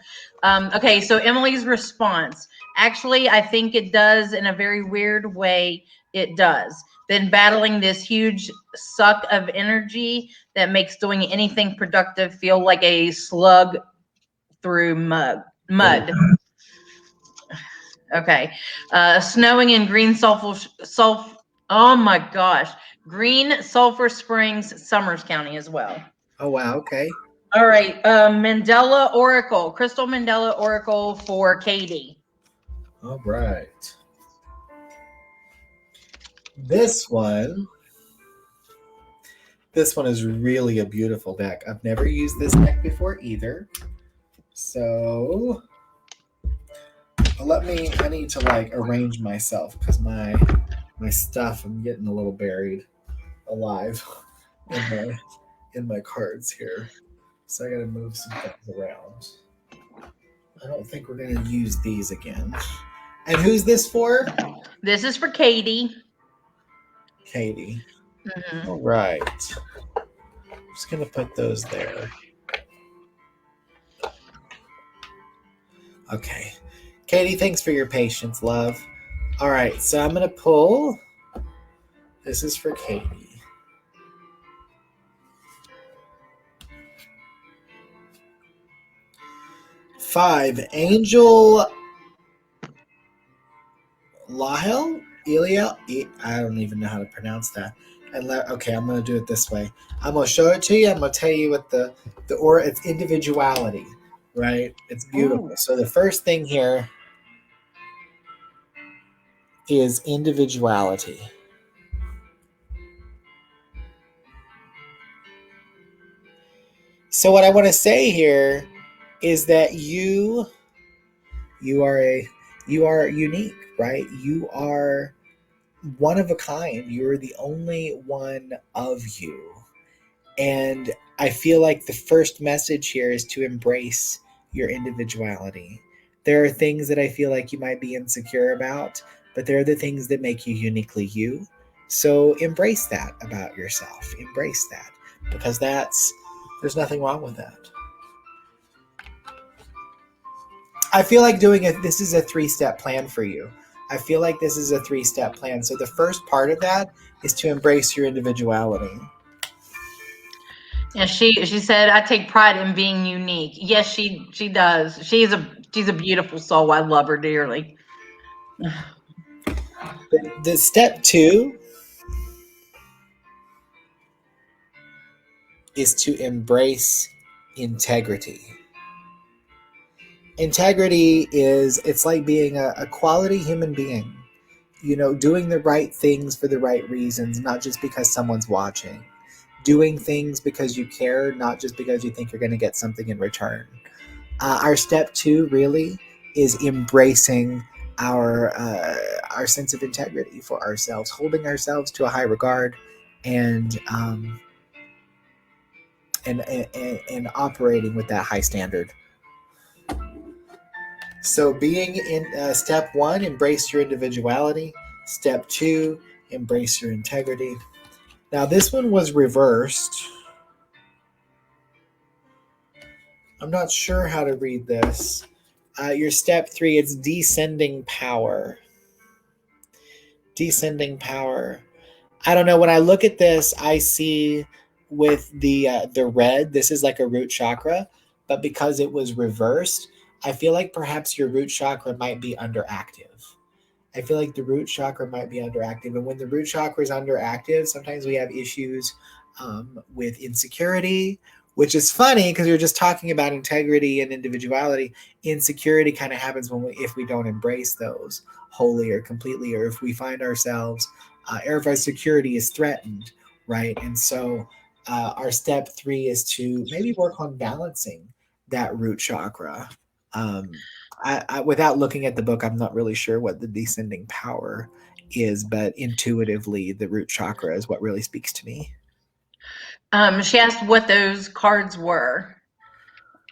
Okay, so Emily's response. Actually, I think it does in a very weird way. It does. Been battling this huge suck of energy that makes doing anything productive feel like a slug through mud. Okay. Snowing in green oh my gosh. Green Sulphur Springs, Summers County as well. Oh wow, okay. All right. Mandela Oracle, Crystal Mandela Oracle for Katie. All right. This one, this one is really a beautiful deck. I've never used this deck before either. So I need to like arrange myself because my stuff, I'm getting a little buried alive in my cards here. So I got to move some things around. I don't think we're going to use these again. And who's this for? This is for Katie. Katie. Mhm. All right. Just going to put those there. Okay. Katie, thanks for your patience, love. All right, so I'm going to pull. This is for Katie. Five, Angel Lahel? Eliel? I don't even know how to pronounce that. Okay, I'm going to do it this way. I'm going to show it to you. I'm going to tell you what the aura, it's individuality, right? It's beautiful. Ooh. So the first thing here is individuality. So what I want to say here is that you are unique, right? You are one of a kind. You're the only one of you. And I feel like the first message here is to embrace your individuality. There are things that I feel like you might be insecure about, but they're the things that make you uniquely you. So embrace that about yourself. Embrace that because there's nothing wrong with that. I feel like this is a 3-step plan for you. I feel like this is a 3-step plan. So the first part of that is to embrace your individuality. Yeah, she said I take pride in being unique. Yes, she does. She's a beautiful soul. I love her dearly. The step 2 is to embrace integrity. Integrity it's like being a quality human being. Doing the right things for the right reasons, not just because someone's watching. Doing things because you care, not just because you think you're going to get something in return. Our step two really is embracing our sense of integrity for ourselves, holding ourselves to a high regard, and and operating with that high standard. So, being in step one, embrace your individuality. Step two, embrace your integrity. Now, this one was reversed. I'm not sure how to read this. Your step three, it's descending power. Descending power. I don't know. When I look at this, I see with the red, this is like a root chakra, but because it was reversed, I feel like perhaps your root chakra might be underactive. I feel like the root chakra might be underactive. And when the root chakra is underactive, sometimes we have issues with insecurity, which is funny because we were just talking about integrity and individuality. Insecurity kind of happens when if we don't embrace those wholly or completely, or if we find ourselves, or if our security is threatened, right? And so our step three is to maybe work on balancing that root chakra. Um, without looking at the book, I'm not really sure what the descending power is, but intuitively, the root chakra is what really speaks to me. She asked what those cards were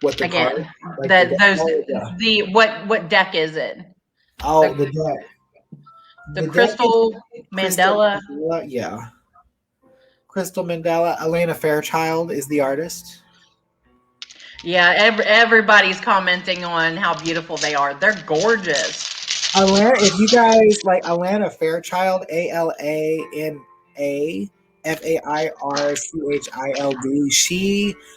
What the card, again. like That those yeah. the what deck is it? Oh, The the the deck is crystal Crystal Mandela. Mandela, yeah, Crystal Mandela. Elena Fairchild is the artist. Yeah, everybody's commenting on how beautiful they are. They're gorgeous. Alana, if you guys like Alana Fairchild, ALANAFAIRCHILD,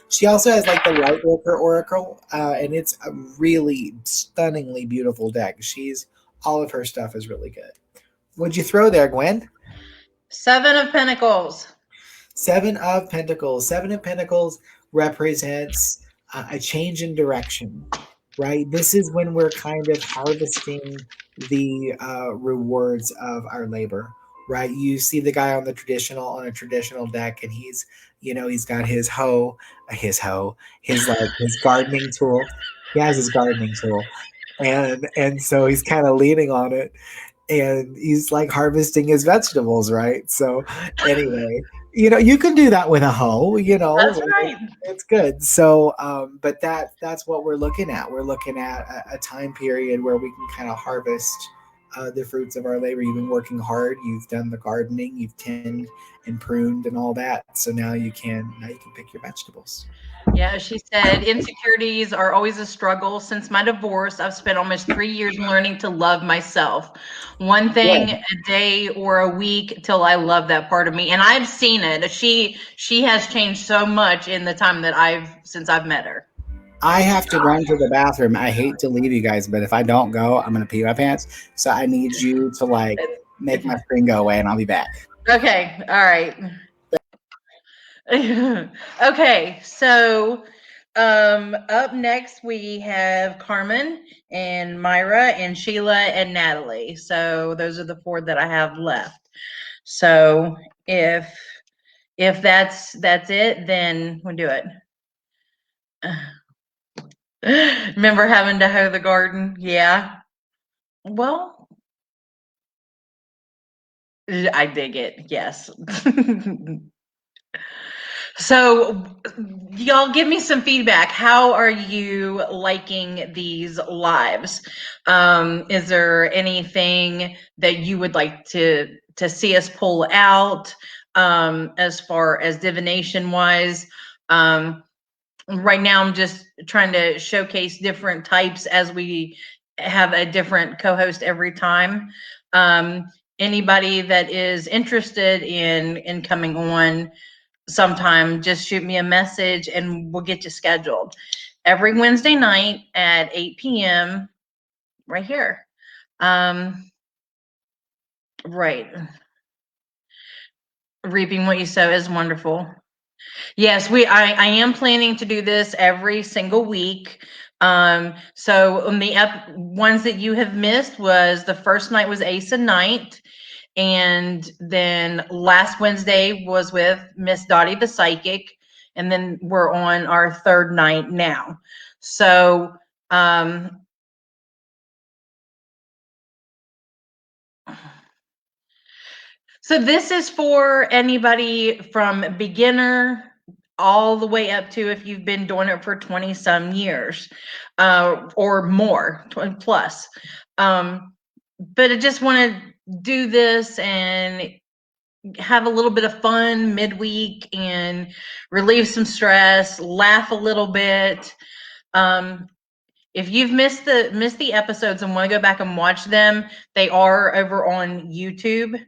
she also has like the Lightworker Oracle, and it's a really stunningly beautiful deck. She's all of her stuff is really good. What'd you throw there, Gwen? Seven of Pentacles. Seven of Pentacles. Seven of Pentacles represents a change in direction, right? This is when we're kind of harvesting the rewards of our labor, right? You see the guy on a traditional deck, and he's got his like his gardening tool. He has his gardening tool, and so he's kind of leaning on it, and he's like harvesting his vegetables, right? So anyway, you can do that with a hoe, That's like, right. it's good. So but that's what we're looking at. We're looking at a time period where we can kind of harvest the fruits of our labor. You've been working hard, you've done the gardening, you've tended and pruned and all that, so now you can pick your vegetables. Yeah, she said insecurities are always a struggle. Since my divorce, I've spent almost 3 years learning to love myself. One thing Good. a day or a week till I love that part of me. And I've seen it. She has changed so much in the time that since I've met her. I have to run to the bathroom. I hate to leave you guys, but if I don't go, I'm gonna pee my pants. So I need you to like make my screen go away, and I'll be back. Okay, all right. Okay, so up next we have Carmen and Myra and Sheila and Natalie. So those are the four that I have left. So if that's it, then we'll do it. Remember having to hoe the garden? Yeah. Well, I dig it. Yes. So, y'all give me some feedback. How are you liking these lives? Is there anything that you would like to see us pull out as far as divination wise? Um, right now, I'm just trying to showcase different types as we have a different co-host every time. Um, anybody that is interested in coming on sometime, just shoot me a message and we'll get you scheduled. Every Wednesday night at 8 p.m. right here. Um, right. Reaping what you sow is wonderful. Yes, I am planning to do this every single week. So on the ones that you have missed was the first night was Ace and Night. And then last Wednesday was with Miss Dottie the Psychic. And then we're on our third night now. So so this is for anybody from beginner all the way up to if you've been doing it for 20 some years or more, 20 plus. But I just want to do this and have a little bit of fun midweek and relieve some stress, laugh a little bit. If you've missed the episodes and want to go back and watch them, they are over on YouTube.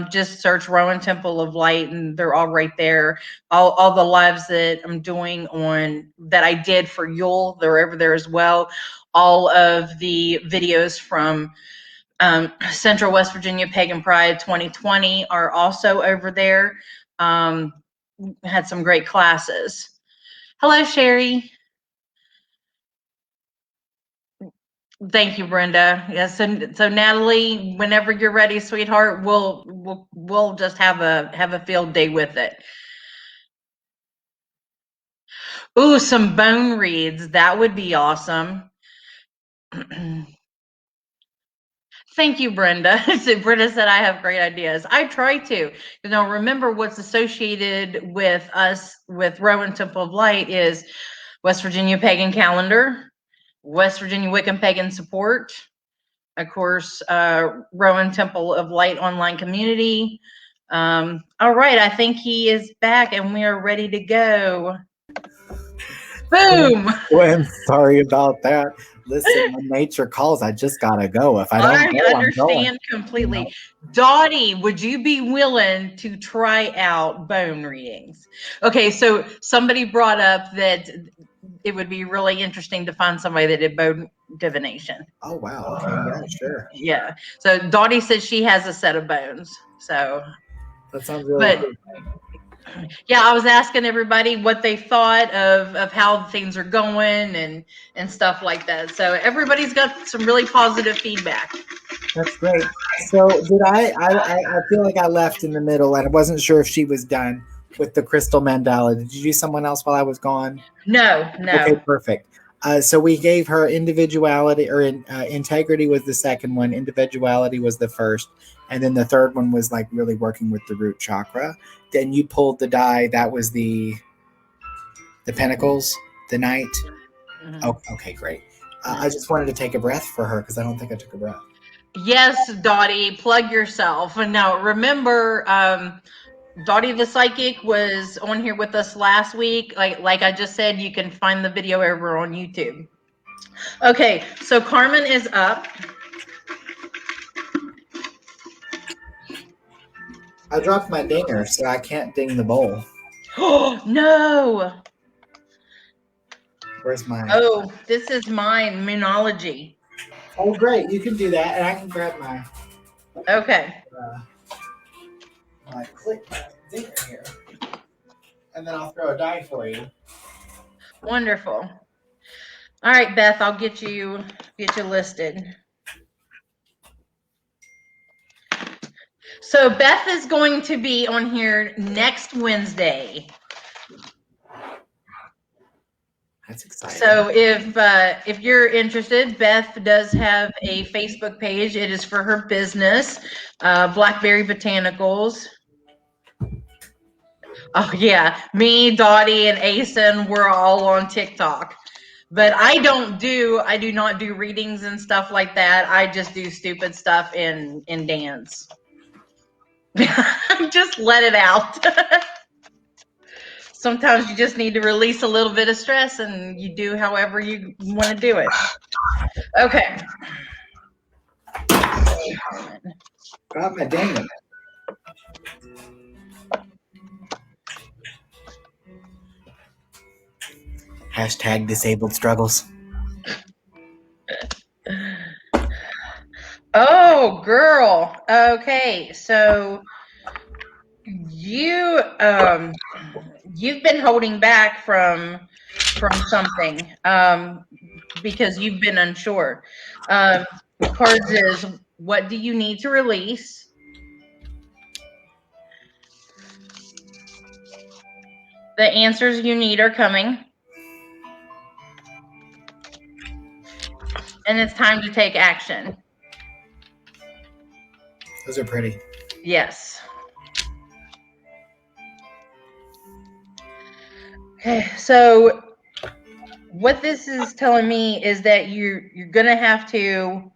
Just search Rowan Temple of Light and they're all right there. All the lives that I'm doing on that I did for Yule, they're over there as well. All of the videos from Central West Virginia Pagan Pride 2020 are also over there. Had some great classes. Hello, Sherry. Thank you, Brenda. Yes, so Natalie, whenever you're ready, sweetheart, we'll just have a field day with it. Ooh, some bone reads. That would be awesome. Thank you, Brenda. So Brenda said I have great ideas. I try to. Remember what's associated with us with Rowan Temple of Light is West Virginia Pagan Calendar, West Virginia Wiccan Pagan Support, of course, Rowan Temple of Light online community. All right, I think he is back and we are ready to go. Boom! Gwen, sorry about that. Listen, when nature calls, I just gotta go. If I don't I go, I'm going. understand completely. Dottie, would you be willing to try out bone readings? Okay, so somebody brought up that it would be really interesting to find somebody that did bone divination. Oh wow. Okay. Yeah. Sure. Yeah. So Dottie says she has a set of bones. So, That sounds really but cool. yeah, I was asking everybody what they thought of how things are going and stuff like that. So everybody's got some really positive feedback. That's great. So did I feel like I left in the middle and I wasn't sure if she was done with the crystal mandala. Did you do someone else while I was gone? No, Okay, no. perfect. So we gave her individuality or integrity was the second one, individuality was the first, and then the third one was like really working with the root chakra. Then you pulled the die. That was the pentacles, the knight. Mhm. Oh, okay, great. I just wanted to take a breath for her because I don't think I took a breath. Yes, Dottie, plug yourself. And now remember, Dottie the Psychic was on here with us last week. Like I just said, you can find the video over on YouTube. Okay, so Carmen is up. I dropped my dinger, so I can't ding the bowl. Oh, no. Where's my? Oh, this is mine, Moonology. Oh, great! You can do that, and I can grab my Okay. my click dinger here, and then I'll throw a die for you. Wonderful. All right, Beth, I'll get you listed. So Beth is going to be on here next Wednesday. That's exciting. So if you're interested, Beth does have a Facebook page. It is for her business, Blackberry Botanicals. Oh yeah, me, Dottie, and Asen, we're all on TikTok. But I do not do readings and stuff like that. I just do stupid stuff and dance. Just let it out. Sometimes you just need to release a little bit of stress and you do however you want to do it. Okay. Got my dinger. Hashtag disabled struggles. Oh, girl. Okay, so you've been holding back from something because you've been unsure. Cards is what do you need to release? The answers you need are coming. and it's time to take action. Those are pretty. Yes. Okay, so what this is telling me is that you're gonna have to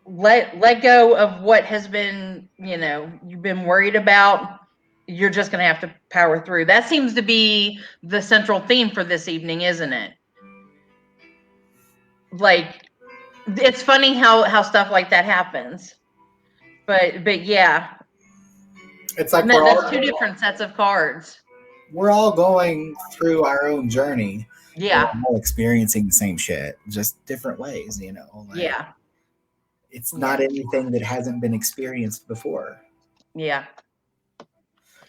let go of what has been, you've been worried about. You're just gonna have to power through. That seems to be the central theme for this evening, isn't it? Like, it's funny how stuff like that happens. But yeah, It's like that's two different sets of cards. we're all going through our own journey. We're Yeah, all experiencing the same shit, just different ways. Like yeah, it's not yeah, anything that hasn't been experienced before. yeah.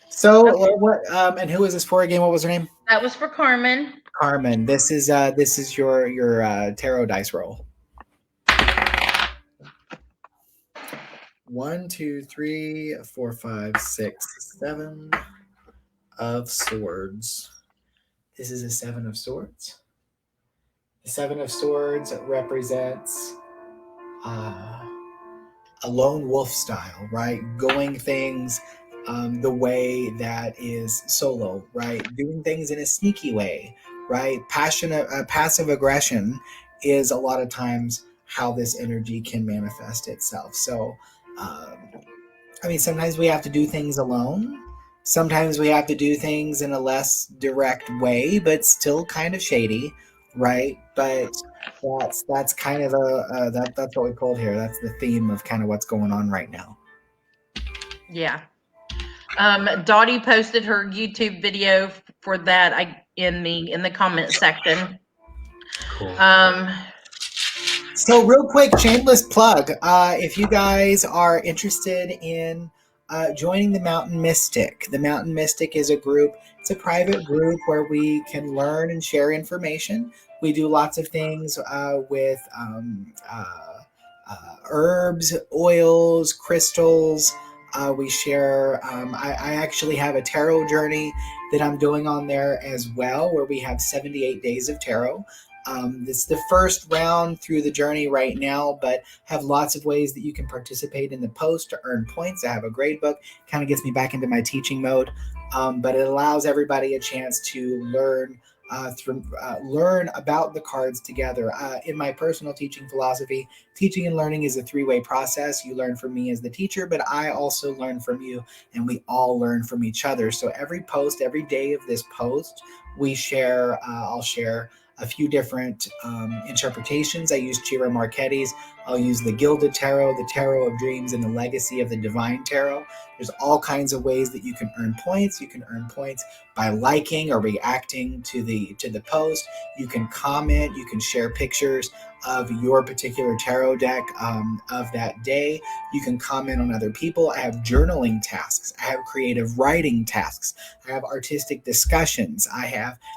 So, Okay, what? And who is this for again? What was her name? that was for Carmen. Carmen. This is your tarot dice roll. 1, 2, 3, 4, 5, 6, 7 of swords. This is a 7 of swords. The 7 of swords represents uh, a lone wolf style, right? Going things the way that is solo, right? Doing things in a sneaky way, right? Passive aggression is a lot of times how this energy can manifest itself. So, um, I mean, sometimes we have to do things alone. Sometimes we have to do things in a less direct way, but still kind of shady, right? But that's kind of that's what we pulled here. That's the theme of kind of what's going on right now. Yeah. Dottie posted her YouTube video for that in the comment section. Cool. Um, So, real quick, shameless plug. If you guys are interested in joining the Mountain Mystic, the Mountain Mystic is a group, it's a private group where we can learn and share information. We do lots of things with herbs, oils, crystals. We share, I actually have a tarot journey that I'm doing on there as well, where we have 78 days of tarot. This is the first round through the journey right now, but have lots of ways that you can participate in the post to earn points. I have a grade book, kind of gets me back into my teaching mode, but it allows everybody a chance to learn about the cards together. In my personal teaching philosophy, teaching and learning is a three-way process. You learn from me as the teacher, but I also learn from you, and we all learn from each other. So every post, every day of this post, we share. I'll share a few different interpretations. I use Chira Marchetti's. I'll use the Gilded Tarot, the Tarot of Dreams, and the Legacy of the Divine Tarot. There's all kinds of ways that you can earn points. You can earn points by liking or reacting to the post. You can comment. You can share pictures of your particular tarot deck of that day. You can comment on other people. I have journaling tasks. I have creative writing tasks. I have artistic discussions.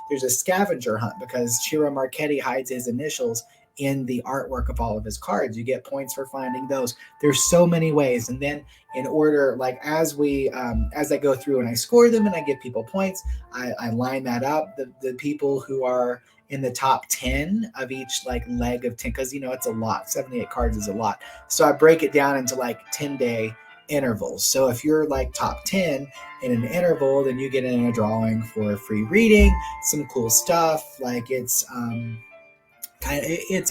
There's a scavenger hunt because Chira Marchetti hides his initials in the artwork of all of his cards. You get points for finding those. There's so many ways. And then in order, like as I go through and I score them and I give people points, I line that up. The people who are in the top 10 of each like leg of 10, because it's a lot. 78 cards is a lot. So I break it down into like 10-day intervals. So if you're like top 10 in an interval, then you get in a drawing for free reading, some cool stuff. Like it's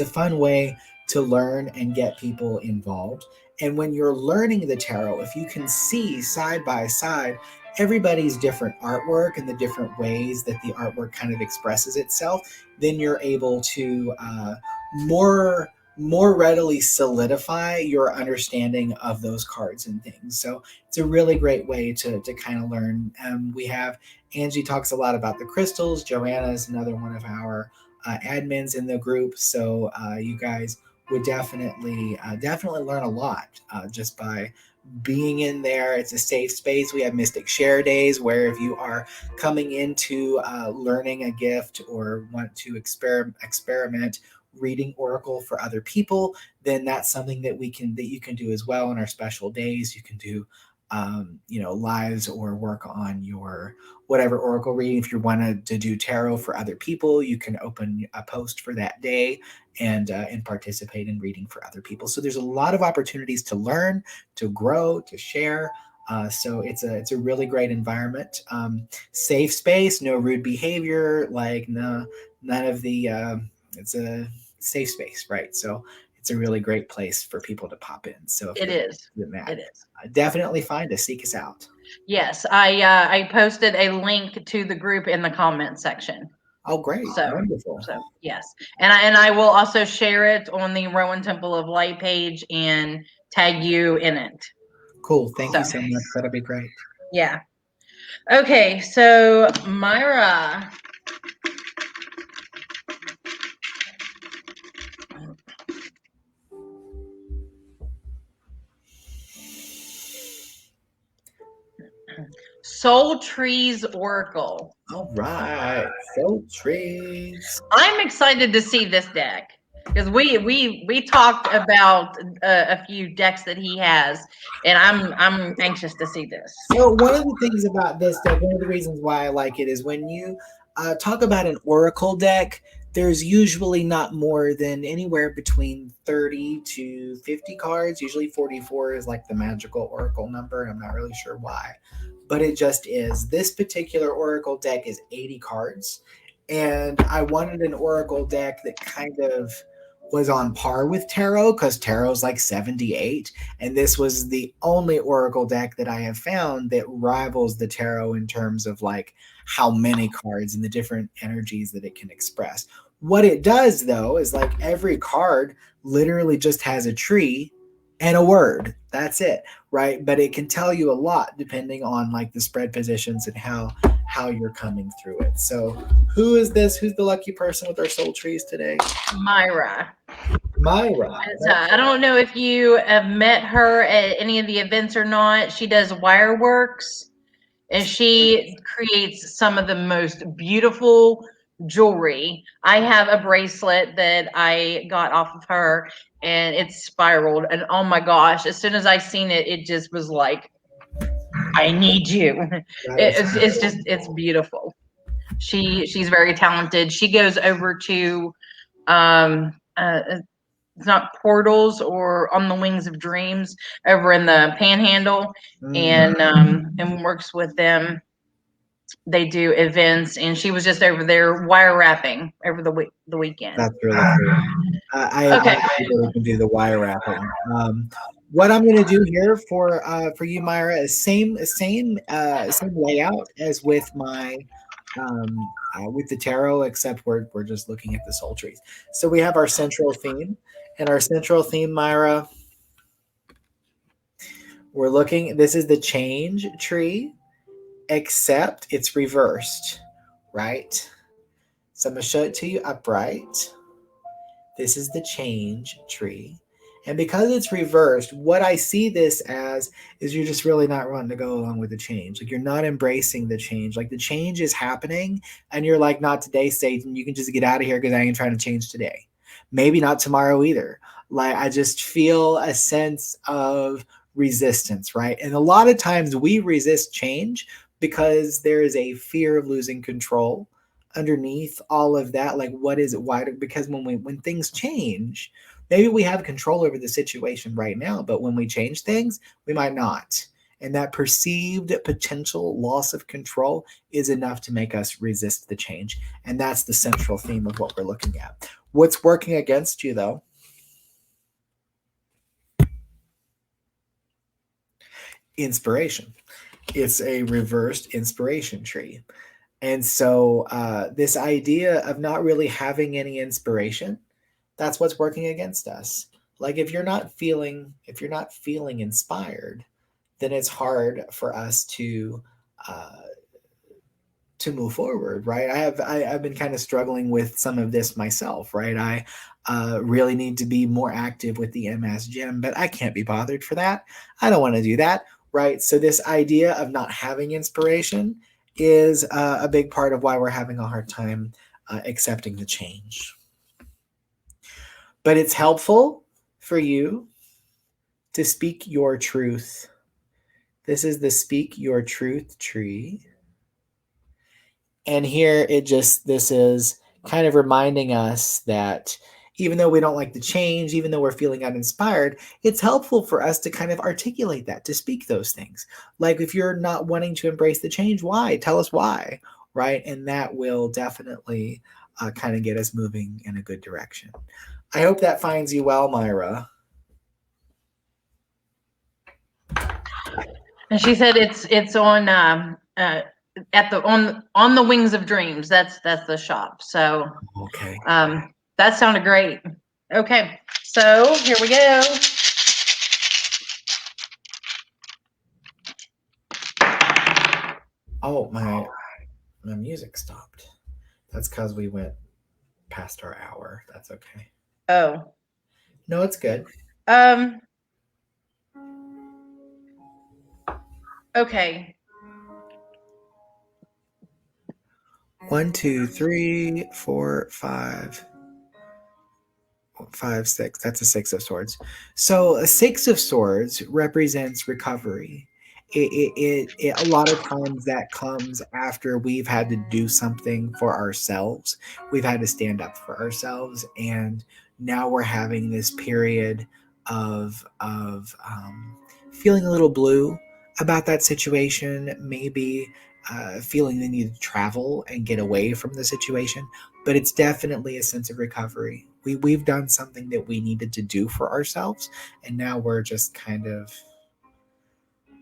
a fun way to learn and get people involved. And when you're learning the tarot, if you can see side by side everybody's different artwork and the different ways that the artwork kind of expresses itself, then you're able to more more readily solidify your understanding of those cards and things. So it's a really great way to kind of learn. We have Angie talks a lot about the crystals. Joanna is another one of our admins in the group. So you guys would definitely learn a lot just by being in there. It's a safe space. We have Mystic Share Days where if you are coming into learning a gift or want to experiment reading oracle for other people, then that's something that you can do as well on our special days. You can do lives or work on your whatever oracle reading. If you wanted to do tarot for other people, you can open a post for that day and participate in reading for other people. So there's a lot of opportunities to learn, to grow, to share. So it's a really great environment, safe space, no rude behavior, like no none of the. It's a safe space, right? So it's a really great place for people to pop in. So if It you're is. interested in that, It is. definitely find us, seek us out. Yes, I posted a link to the group in the comment section. Oh, great, So wonderful, so yes, and I will also share it on the Rowan Temple of Light page and tag you in it. cool. Thank So you so much. That'll be great. yeah. Okay, so Myra, Soul Trees Oracle. All right, so trees. I'm excited to see this deck because we talked about a few decks that he has, and I'm anxious to see this. So one of the things about this deck, one of the reasons why I like it is when you talk about an oracle deck, there's usually not more than anywhere between 30 to 50 cards. Usually 44 is like the magical oracle number, and I'm not really sure why, but it just is. This particular oracle deck is 80 cards, and I wanted an oracle deck that kind of was on par with tarot because tarot's like 78, and this was the only oracle deck that I have found that rivals the tarot in terms of like how many cards and the different energies that it can express. What it does though is like every card literally just has a tree and a word. That's it, right? But it can tell you a lot depending on like the spread positions and how you're coming through it. So, who is this? Who's the lucky person with our soul trees today? Myra. Myra. I don't know if you have met her at any of the events or not. She does wire works, and she creates some of the most beautiful jewelry. I have a bracelet that I got off of her, and it's spiraled. And oh my gosh, as soon as I seen it, it just was like, I need you. That is It's just it's beautiful. She's very talented. She goes over to it's not portals or on the wings of dreams over in the panhandle, and works with them. They do events, and she was just over there wire wrapping over the weekend. that's really cool. I Okay. admire people who can do the wire wrapping. What I'm going to do here for you, Myra, is same layout as with my with the tarot, except we're just looking at the soul trees. So we have our central theme, and our central theme, Myra, we're looking. This is the change tree, except it's reversed, right? So I'm going to show it to you upright. This is the change tree. And because it's reversed, what I see this as is you're just really not wanting to go along with the change. Like you're not embracing the change. Like the change is happening, and you're like, not today, Satan. You can just get out of here because I ain't trying to change today. Maybe not tomorrow either. Like I just feel a sense of resistance, right? And a lot of times we resist change because there is a fear of losing control underneath all of that. Like what is it? Why? Because when things change, maybe we have control over the situation right now, but when we change things, we might not. And that perceived potential loss of control is enough to make us resist the change. And that's the central theme of what we're looking at. What's working against you, though? Inspiration. It's a reversed inspiration tree. And so, this idea of not really having any inspiration, that's what's working against us. Like if you're not feeling inspired, then it's hard for us uh, to move forward, right? I've been kind of struggling with some of this myself, right? I really need to be more active with the MS gym, but I can't be bothered for that. I don't want to do that, right? So this idea of not having inspiration is a big part of why we're having a hard time accepting the change. But it's helpful for you to speak your truth This is the Speak Your Truth tree. And here this is kind of reminding us that even though we don't like the change, even though we're feeling uninspired, it's helpful for us to kind of articulate that, to speak those things. Like if you're not wanting to embrace the change, why? Tell us why, right? And that will definitely kind of get us moving in a good direction. I hope that finds you well, Myra. And she said it's on at the on the Wings of Dreams. That's the shop. So Okay. that sounded great. Okay, so here we go. Oh, my music stopped. That's because we went past our hour. That's okay. Oh, No, it's good. um, okay. 1, 2, 3, 4, 5, 5, 6. That's a 6 of Swords. So a 6 of Swords represents recovery. A lot of times that comes after we've had to do something for ourselves. We've had to stand up for ourselves, and now we're having this period of feeling a little blue about that situation. Maybe feeling the need to travel and get away from the situation, but it's definitely a sense of recovery. We've done something that we needed to do for ourselves, and now we're just kind of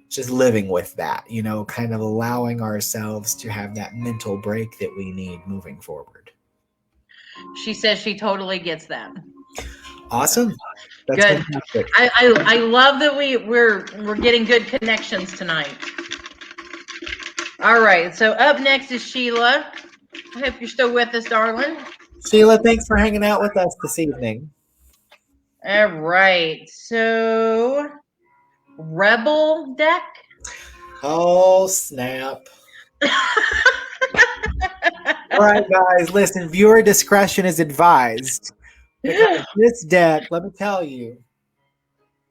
just living with that, kind of allowing ourselves to have that mental break that we need moving forward. She says she totally gets that. Awesome. That's Good. fantastic. I love that we're getting good connections tonight. All right. So up next is Sheila. I hope you're still with us, darling. Sheila, thanks for hanging out with us this evening. All right. So Rebel deck. Oh, snap. All right, guys, listen, viewer discretion is advised because this deck, let me tell you,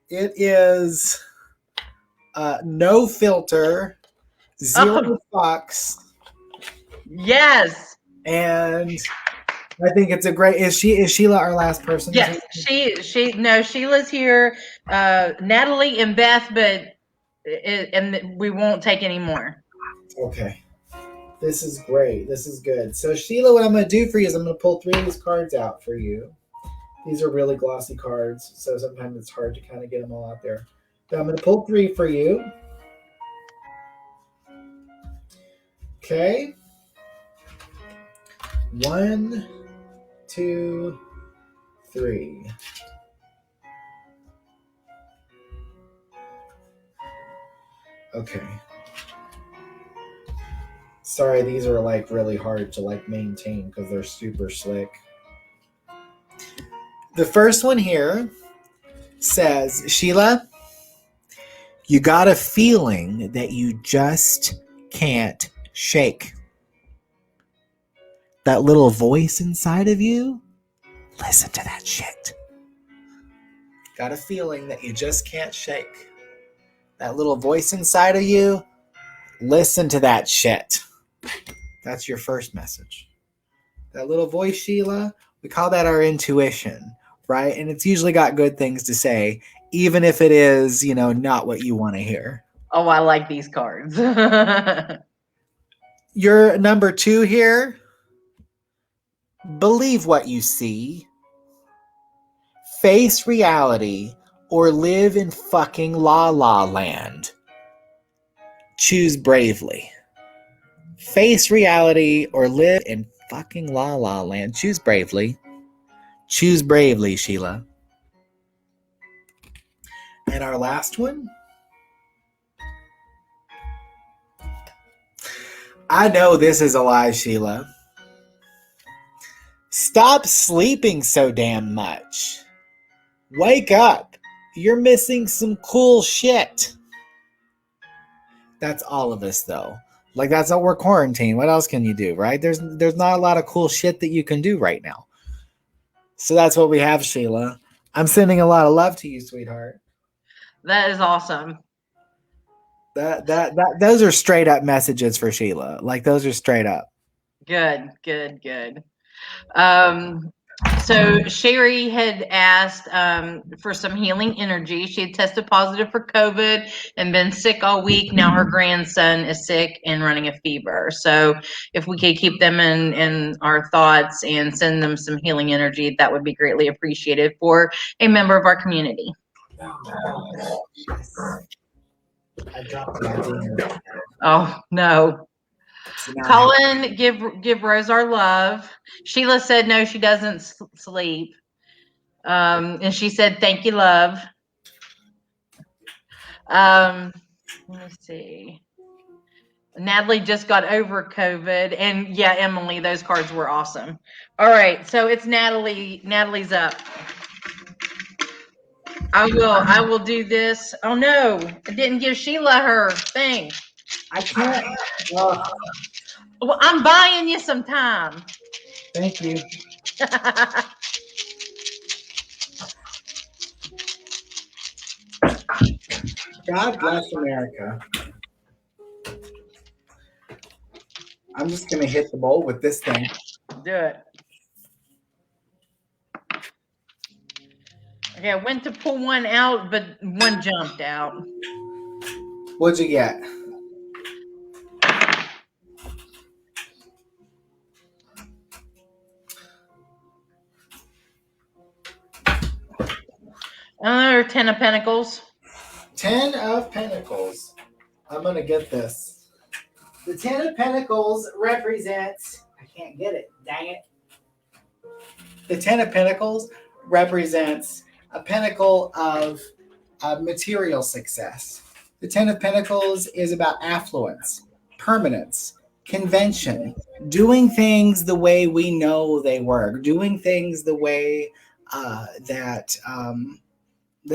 it is no filter, zero Oh, fucks, yes. and I think it's a great. Is Sheila our last person? Yes. Sheila's here. Natalie and Beth, but and we won't take any more. Okay. This is great. This is good. So Sheila, what I'm going to do for you is I'm going to pull 3 of these cards out for you. These are really glossy cards, so sometimes it's hard to kind of get them all out there. But I'm going to pull 3 for you. Okay. 1, 2, 3. Okay. Sorry, these are like really hard to like maintain because they're super slick. The first one here says, Sheila, you got a feeling that you just can't shake. That little voice inside of you, listen to that shit. Got a feeling that you just can't shake. That little voice inside of you, listen to that shit. That's your first message. That little voice, Sheila, we call that our intuition, right? And it's usually got good things to say, even if it is, not what you want to hear. Oh, I like these cards. Your number 2 here, believe what you see, face reality, or live in fucking la la land. Choose bravely. Face reality or live in fucking la la land. Choose bravely. Choose bravely, Sheila. And our last one. I know this is a lie, Sheila. Stop sleeping so damn much. Wake up. You're missing some cool shit. That's all of us, though. Like, that's how we're quarantined. What else can you do, right? There's not a lot of cool shit that you can do right now. So that's what we have, Sheila. I'm sending a lot of love to you, sweetheart. That is awesome. Those are straight up messages for Sheila. Like those are straight up. Good. So Sherry had asked for some healing energy. She had tested positive for COVID and been sick all week. Now her grandson is sick and running a fever. So if we could keep them in our thoughts and send them some healing energy, that would be greatly appreciated for a member of our community. Oh my gosh. Yes. I dropped my dinner. Oh no. So now I have Colin, give Rose our love. Sheila said no, she doesn't sleep. And she said, thank you, love. Let me see. Natalie just got over COVID. And yeah, Emily, those cards were awesome. All right. So it's Natalie. Natalie's up. I will do this. Oh no, I didn't give Sheila her thing. I can't. Oh, Well, I'm buying you some time. thank you. God bless America. I'm just gonna hit the bowl with this thing. Do it. Okay, I went to pull one out, but one jumped out. What'd you get? Another 10 of Pentacles. 10 of Pentacles. I'm gonna get this. The 10 of Pentacles represents. I can't get it. Dang it. The 10 of Pentacles represents a pentacle of material success. The 10 of Pentacles is about affluence, permanence, convention, doing things the way we know they work, doing things the way that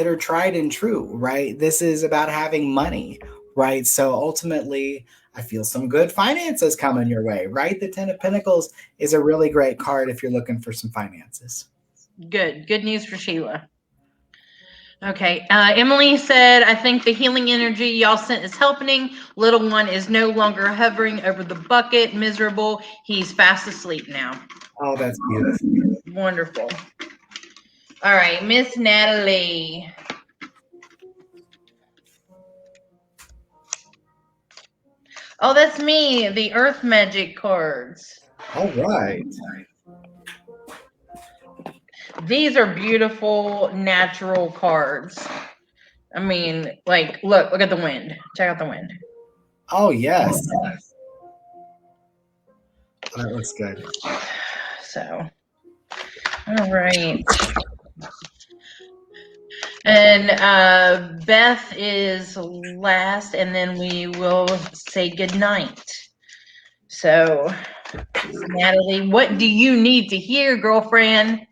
are tried and true, right? This is about having money, right? So ultimately, I feel some good finances coming your way, right? The 10 of Pentacles is a really great card if you're looking for some finances. Good news for Sheila. Okay, Emily said, I think the healing energy y'all sent is helping. Little one is no longer hovering over the bucket, miserable. He's fast asleep now. Oh, that's beautiful. Wonderful. All right, Miss Natalie. Oh, that's me, the Earth Magic cards. All right. These are beautiful natural cards. I mean, like, look at the wind. Check out the wind. Oh, yes. That looks good. So, all right. And Beth is last, and then we will say good night. So, Natalie, what do you need to hear, girlfriend?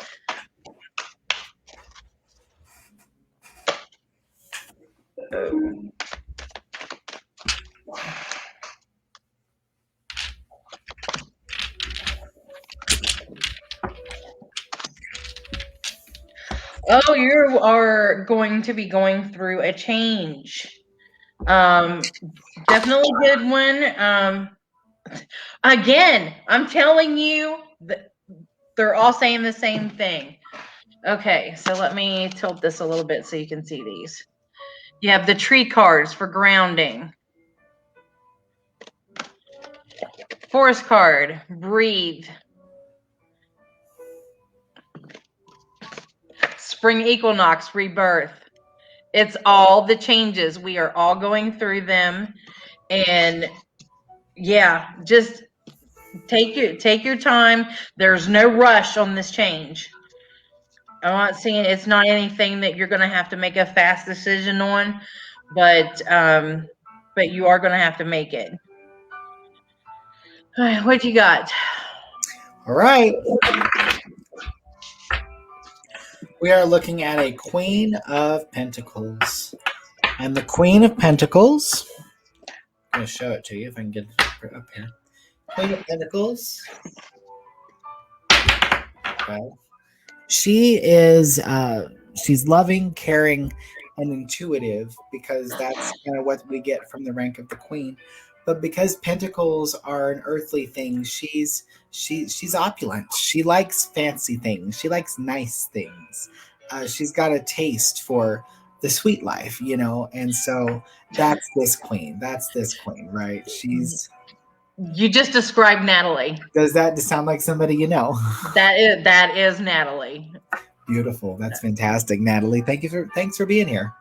Oh, you are going to be going through a change. Definitely good one. Again, I'm telling you, they're all saying the same thing. Okay, so let me tilt this a little bit so you can see these. You have the tree cards for grounding. Forest card, breathe. Spring equinox, rebirth. It's all the changes. We are all going through them. And yeah, just take your time. There's no rush on this change. I'm not saying it's not anything that you're going to have to make a fast decision on, but you are going to have to make it. All right, what you got? All right. We are looking at a Queen of Pentacles. And the Queen of Pentacles, I'm going to show it to you if I can get it up here. Queen of Pentacles. Okay. She is she's loving, caring, and intuitive, because that's kind of what we get from the rank of the queen. But because pentacles are an earthly thing, she's opulent. She likes fancy things. She likes nice things. She's got a taste for the sweet life, and so that's this queen. That's this queen, right? She's You just described Natalie. Does that sound like somebody you know? That is Natalie. Beautiful. That's fantastic, Natalie. Thanks for being here.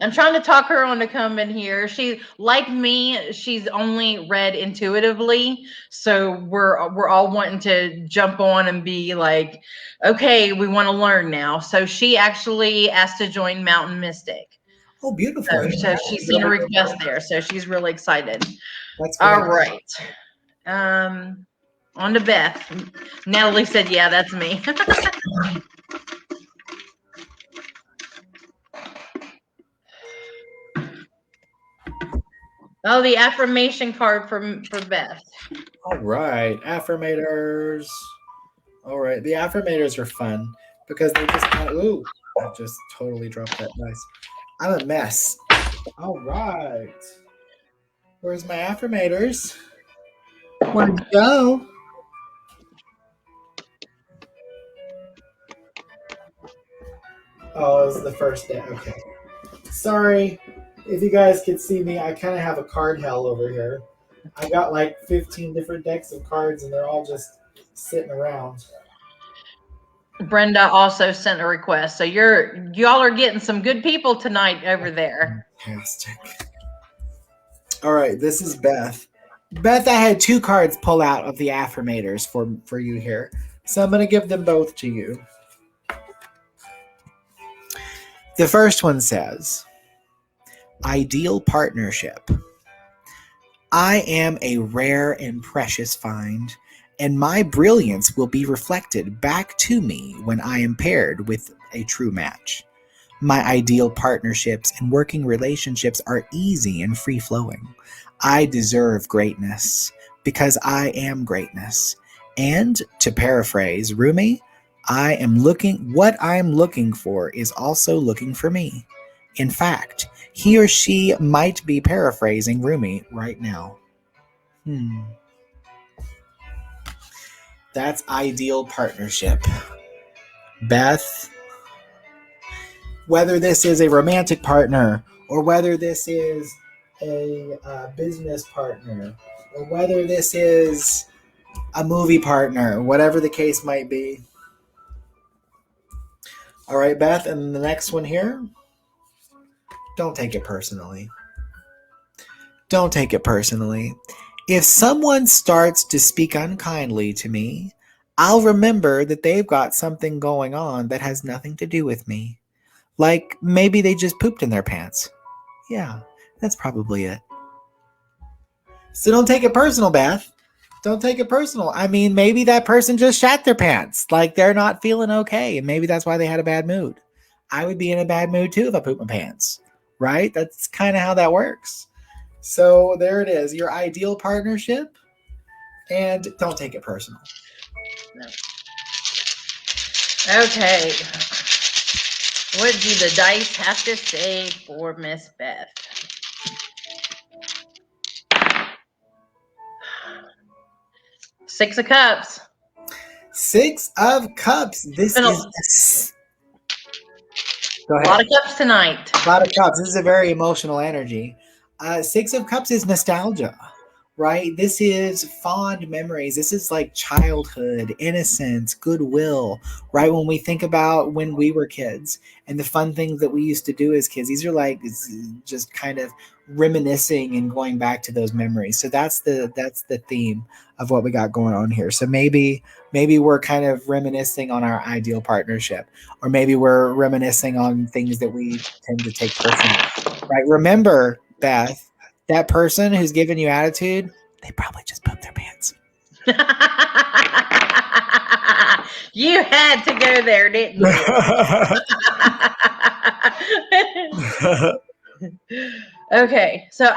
I'm trying to talk her on to come in here. She, like me, she's only read intuitively, so we're all wanting to jump on and be like, okay, we want to learn now. So she actually asked to join Mountain Mystic. Oh, beautiful. So she's seen a request there, so she's really excited. That's All great. right. On to Beth. Natalie said, yeah, that's me. Oh, the affirmation card for Beth. All right, affirmators. All right, the affirmators are fun because they just ooh, I just totally dropped that dice. I'm a mess. All right, where's my affirmators? Where'd you go? Oh, it was the first day. Okay, sorry. If you guys could see me, I kind of have a card hell over here. I got like 15 different decks of cards, and they're all just sitting around. Brenda also sent a request. So y'all are getting some good people tonight over there. Fantastic. All right, this is Beth. Beth, I had 2 cards pull out of the affirmators for you here. So I'm going to give them both to you. The first one says, Ideal Partnership. I am a rare and precious find, and my brilliance will be reflected back to me when I am paired with a true match. My ideal partnerships and working relationships are easy and free-flowing. I deserve greatness because I am greatness. And to paraphrase Rumi, what I am looking for is also looking for me. In fact, he or she might be paraphrasing Rumi right now. That's ideal partnership. Beth, whether this is a romantic partner or whether this is a business partner or whether this is a movie partner, whatever the case might be. All right, Beth, and the next one here. Don't take it personally. Don't take it personally. If someone starts to speak unkindly to me, I'll remember that they've got something going on that has nothing to do with me. Like maybe they just pooped in their pants. Yeah, that's probably it. So don't take it personal, Beth. Don't take it personal. I mean, maybe that person just shat their pants. Like they're not feeling okay. And maybe that's why they had a bad mood. I would be in a bad mood too if I pooped my pants. Right? That's kind of how that works. So there it is. Your ideal partnership. And don't take it personal. Okay. What do the dice have to say for Miss Beth? Six of Cups. 6 of Cups. This is Go ahead. A lot of cups tonight. A lot of cups. This is a very emotional energy. 6 of Cups is nostalgia, right? This is fond memories. This is like childhood, innocence, goodwill, right? When we think about when we were kids and the fun things that we used to do as kids, these are like just kind of reminiscing and going back to those memories. So that's the theme of what we got going on here. So maybe we're kind of reminiscing on our ideal partnership, or maybe we're reminiscing on things that we tend to take personally, right? Remember, Beth, that person who's giving you attitude, they probably just pooped their pants. You had to go there, didn't you? Okay, so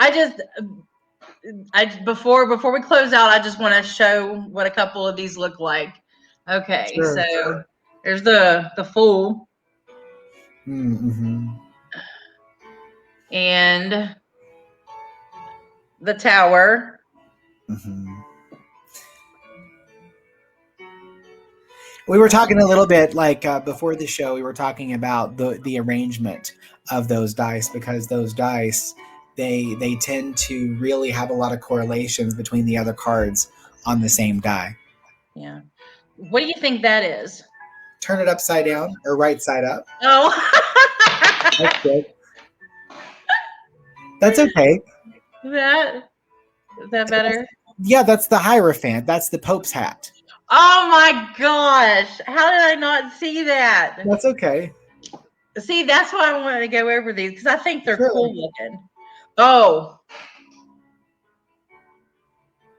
before we close out, I just want to show what a couple of these look like. Okay, sure. So there's the Fool. Mm-hmm. and the Tower. Mm-hmm. We were talking a little bit like before the show. We were talking about the arrangement of those dice because those dice they tend to really have a lot of correlations between the other cards on the same die. Yeah. What do you think that is? Turn it upside down or right side up. Oh, That's good. That's okay. that is that better? Yeah, that's the Hierophant. That's the Pope's hat. Oh my gosh! How did I not see that? That's okay. See, that's why I wanted to go over these because I think they're Sure. cool looking. Oh,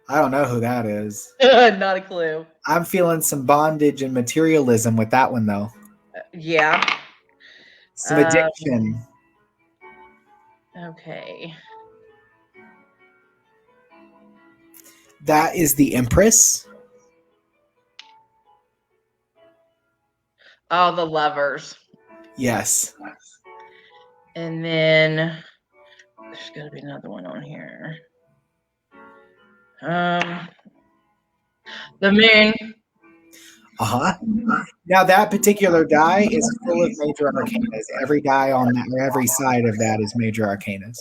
I don't know who that is. not a clue. I'm feeling some bondage and materialism with that one though. Yeah. Some addiction. Okay. That is the Empress. Oh, the Lovers. Yes. And then there's got to be another one on here. The Moon. Uh-huh. Now that particular die is full of major arcanas. Every die on that or every side of that is major arcanas.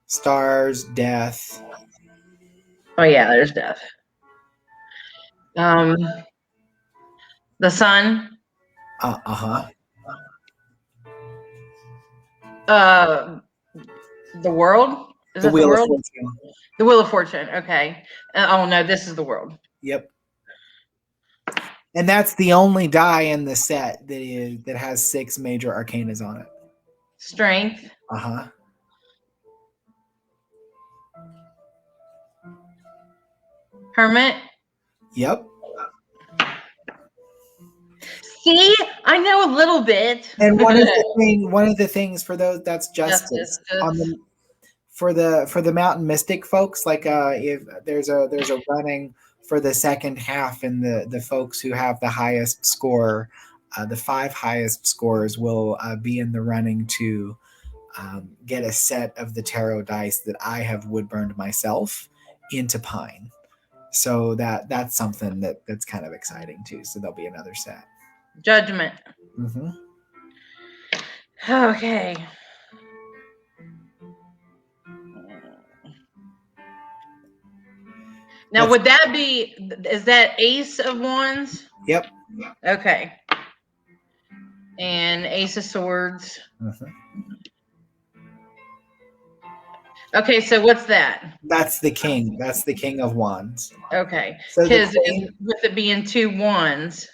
Stars, death. Oh yeah, there's Death. The Sun. Uh-huh. The World. Is The that the Wheel of World? Fortune. The Wheel of Fortune. Okay. Oh no, this is the World. Yep. And that's the only die in the set that has 6 major arcanas on it. Strength. Uh-huh. Hermit. Yep. See, I know a little bit. And one of the things for those that's justice. On the for the Mountain Mystic folks, like if there's a running for the second half, and the folks who have the highest score, the 5 highest scores will be in the running to get a set of the tarot dice that I have woodburned myself into pine. So that's something that's kind of exciting too. So there'll be another set. Judgment. Mm-hmm. Okay. Now, would that be, is that Ace of Wands? Yep. Okay. And Ace of Swords. Mm-hmm. Okay, so what's that? That's the king. That's the King of Wands. Okay. So Because with it being 2 wands.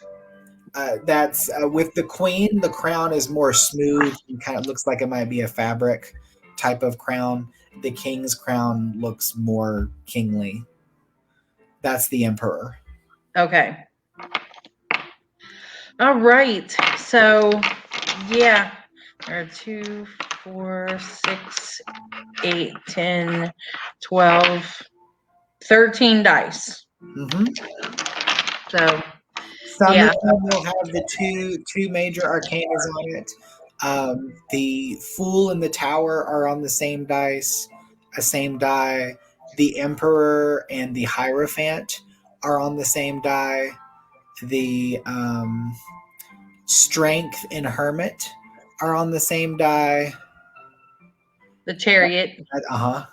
That's with the Queen, the crown is more smooth and kind of looks like it might be a fabric type of crown. The King's crown looks more kingly. That's the Emperor. Okay. All right. So, yeah. There are 2, 4, 6, 8, 10, 12, 13 dice. Mm-hmm. So, some yeah. of them will have the two major arcanas on it. The Fool and the Tower are on the same dice, same die. The Emperor and the Hierophant are on the same die. The Strength and Hermit are on the same die. The Chariot. Uh-huh.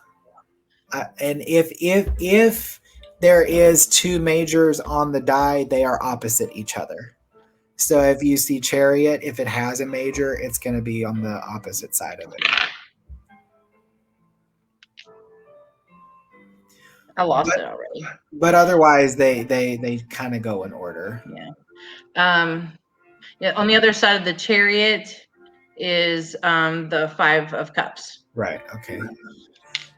And if there is 2 majors on the die, they are opposite each other. So if you see Chariot, if it has a major, it's going to be on the opposite side of it. I lost it already. But otherwise, they kind of go in order. Yeah. Yeah. On the other side of the Chariot is the 5 of Cups. Right. Okay.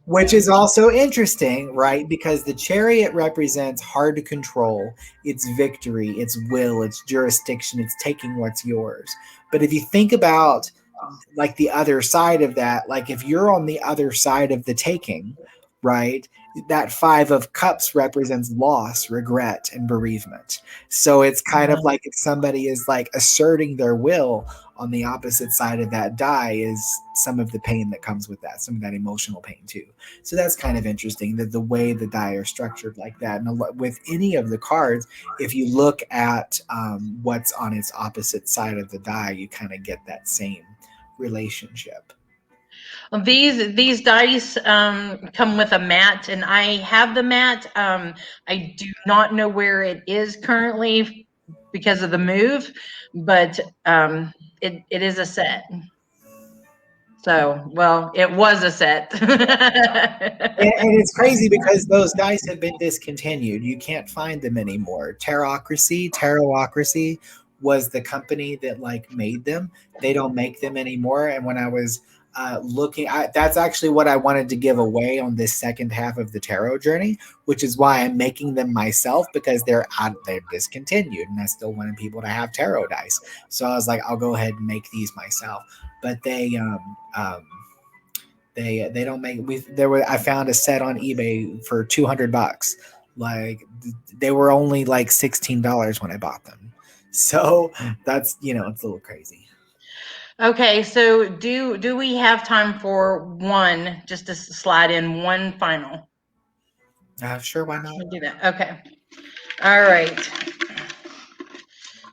Which is also interesting, right? Because the Chariot represents hard to control. It's victory, it's will, it's jurisdiction, it's taking what's yours. But if you think about like the other side of that, like if you're on the other side of the taking, right? that 5 of cups represents loss, regret, and bereavement. So it's kind of Mhm. like if somebody is like asserting their will, on the opposite side of that die is some of the pain that comes with that, some of that emotional pain too. So that's kind of interesting that the way the die are structured like that. And with any of the cards, if you look at what's on its opposite side of the die, you kind of get that same relationship. These dice come with a mat, and I have the mat. I do not know where it is currently because of the move, but it is a set. So, well, it was a set. And it's crazy because those dice have been discontinued. You can't find them anymore. Tarocracy was the company that like made them. They don't make them anymore. And when I was that's actually what I wanted to give away on this second half of the tarot journey, which is why I'm making them myself because they're discontinued, and I still wanted people to have tarot dice. So I was like, I'll go ahead and make these myself. But they don't make we there were I found a set on eBay for $200. Like they were only like $16 when I bought them. So that's it's a little crazy. Okay, so do we have time for one, just to slide in one final? Sure, why not? We'll do that. Okay. All right.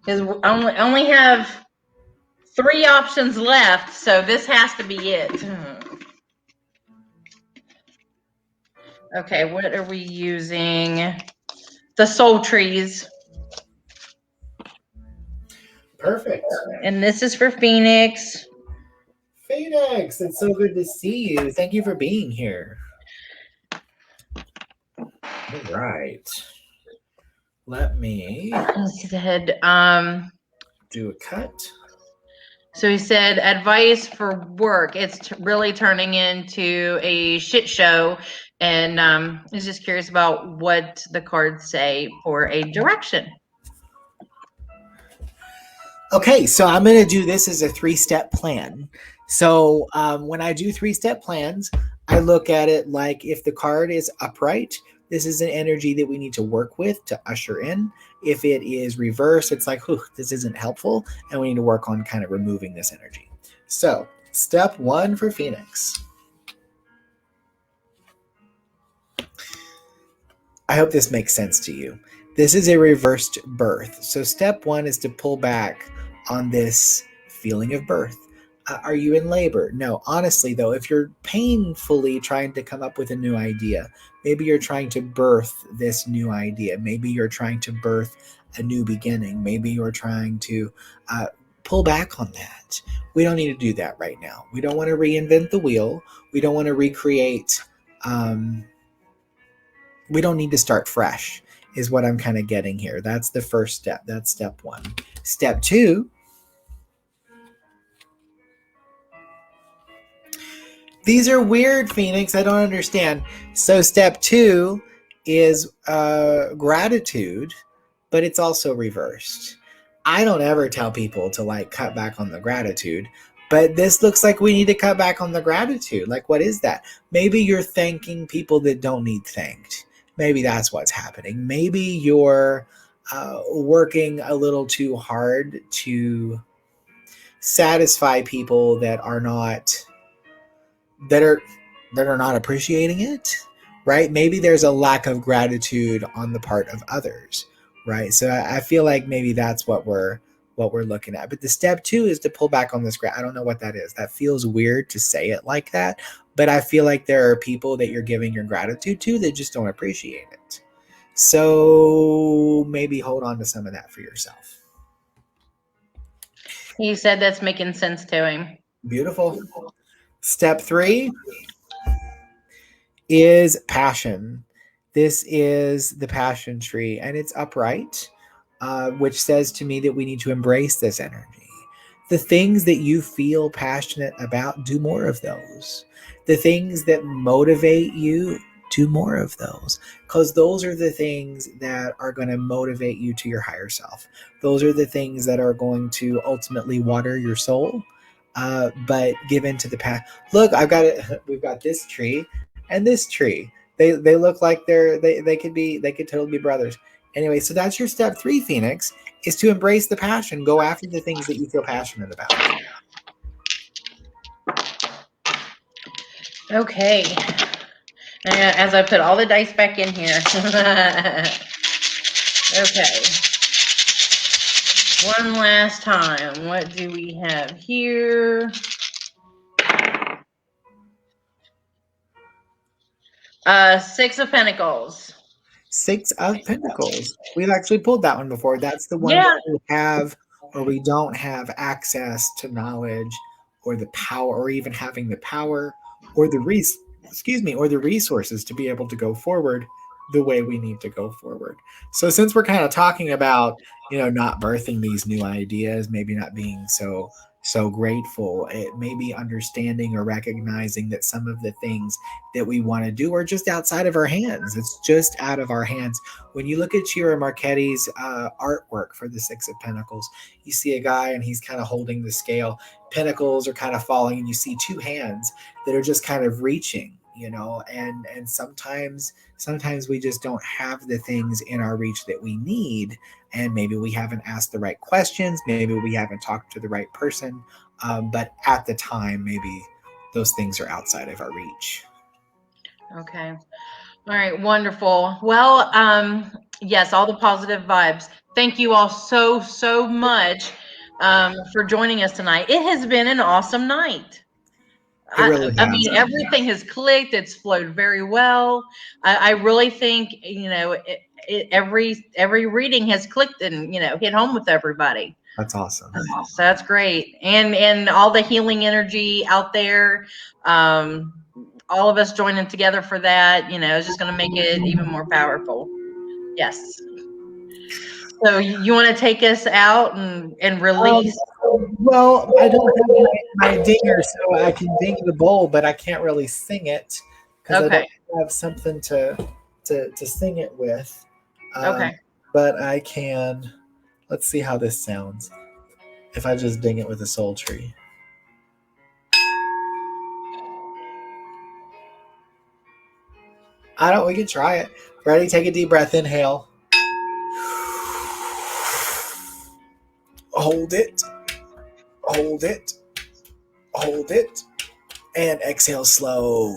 Because we only have 3 options left, so this has to be it. Okay, what are we using? The soul trees. Perfect. And this is for Phoenix. Phoenix, it's so good to see you. Thank you for being here. All right. Let me He said, do a cut. so he said, advice for work. It's really turning into a shit show. And he's just curious about what the cards say for a direction. Okay, so I'm going to do this as a 3-step plan. So when I do 3-step plans, I look at it like if the card is upright, this is an energy that we need to work with to usher in. If it is reversed, it's like, this isn't helpful, and we need to work on kind of removing this energy. So, step 1 for Phoenix. I hope this makes sense to you. This is a reversed birth. So, step 1 is to pull back on this feeling of birth. Are you in labor? No. Honestly, though, if you're painfully trying to come up with a new idea, maybe you're trying to birth this new idea. Maybe you're trying to birth a new beginning. Maybe you're trying to pull back on that. We don't need to do that right now. We don't want to reinvent the wheel. We don't want to recreate. We don't need to start fresh, is what I'm kind of getting here. That's the first step. That's step 1. Step 2, these are weird, Phoenix. I don't understand. So step 2 is gratitude, but it's also reversed. I don't ever tell people to like cut back on the gratitude, but this looks like we need to cut back on the gratitude. Like, what is that? Maybe you're thanking people that don't need thanked. Maybe that's what's happening. Maybe you're working a little too hard to satisfy people that are that are not appreciating it, right? Maybe there's a lack of gratitude on the part of others, right? So I feel like maybe that's what we're looking at. But the step 2 is to pull back on this. I don't know what that is. That feels weird to say it like that, but I feel like there are people that you're giving your gratitude to that just don't appreciate it. So maybe hold on to some of that for yourself. He said that's making sense to him. Beautiful. Step 3 is passion. This is the passion tree, and it's upright, which says to me that we need to embrace this energy. The things that you feel passionate about, do more of those. The things that motivate you, do more of those. Because those are the things that are going to motivate you to your higher self. Those are the things that are going to ultimately water your soul. But give into the past. Look, I've got it. We've got this tree and this tree. they look like they could totally be brothers. Anyway, so that's your step 3, Phoenix, is to embrace the passion. Go after the things that you feel passionate about. Okay. As I put all the dice back in here. Okay. One last time. What do we have here? Six of Pentacles. 6 of Pentacles. We've actually pulled that one before. That's the one Yeah. where we have or we don't have access to knowledge or the power, or even having the power or the or the resources to be able to go forward the way we need to go forward. So since we're kind of talking about, not birthing these new ideas, maybe not being so grateful, it may be understanding or recognizing that some of the things that we want to do are just outside of our hands. It's just out of our hands. When you look at Chira Marchetti's artwork for the Six of Pentacles, you see a guy and he's kind of holding the scale. Pentacles are kind of falling, and you see two hands that are just kind of reaching, and sometimes we just don't have the things in our reach that we need, and maybe we haven't asked the right questions, maybe we haven't talked to the right person, but at the time, maybe those things are outside of our reach. Okay. All right. Wonderful. Well, yes, all the positive vibes. Thank you all so much for joining us tonight. It has been an awesome night. It really I has. mean, everything has clicked. It's flowed very well. I really think every reading has clicked and hit home with everybody. That's awesome. So that's great, and all the healing energy out there. Um, all of us joining together for that, is just going to make it even more powerful. Yes. So you want to take us out and release? Well, I don't have my dinger, so I can ding the bowl, but I can't really sing it because I Okay. don't have something to sing it with. Um, Okay. but I can. Let's see how this sounds if I just ding it with a soul tree. I don't. We can try it. Ready? Take a deep breath. Inhale. Hold it. Hold it. Hold it. And exhale slow.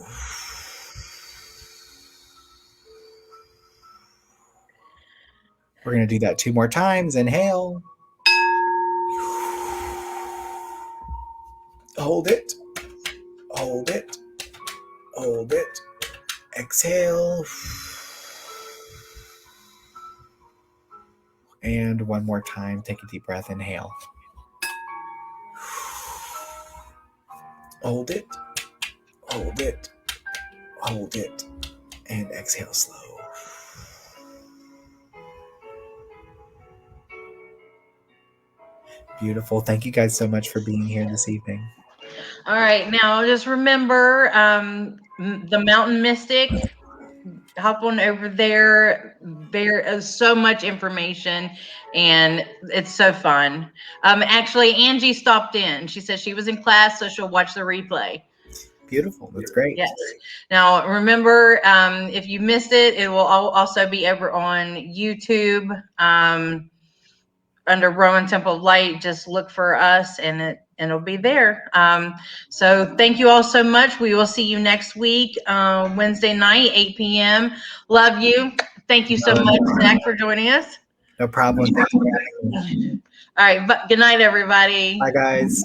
We're going to do that 2 more times. Inhale. Hold it. Hold it. Hold it. Exhale. And 1 more time. Take a deep breath. Inhale. Hold it. Hold it. Hold it. And exhale slow. Beautiful. Thank you guys so much for being here this evening. All right. Now just remember the Mountain Mystic. Hop on over there. There is so much information and it's so fun. Actually, Angie stopped in. She said she was in class, so she'll watch the replay. Beautiful. That's great. Yes. Now, remember, if you missed it, it will also be over on YouTube under Roman Temple of Light. Just look for us and it'll be there. So thank you all so much. We will see you next week, Wednesday night, 8 p.m. Love you. Thank you so much, Zach, for joining us. No problem. Thank you. All right. Good night, everybody. Bye, guys.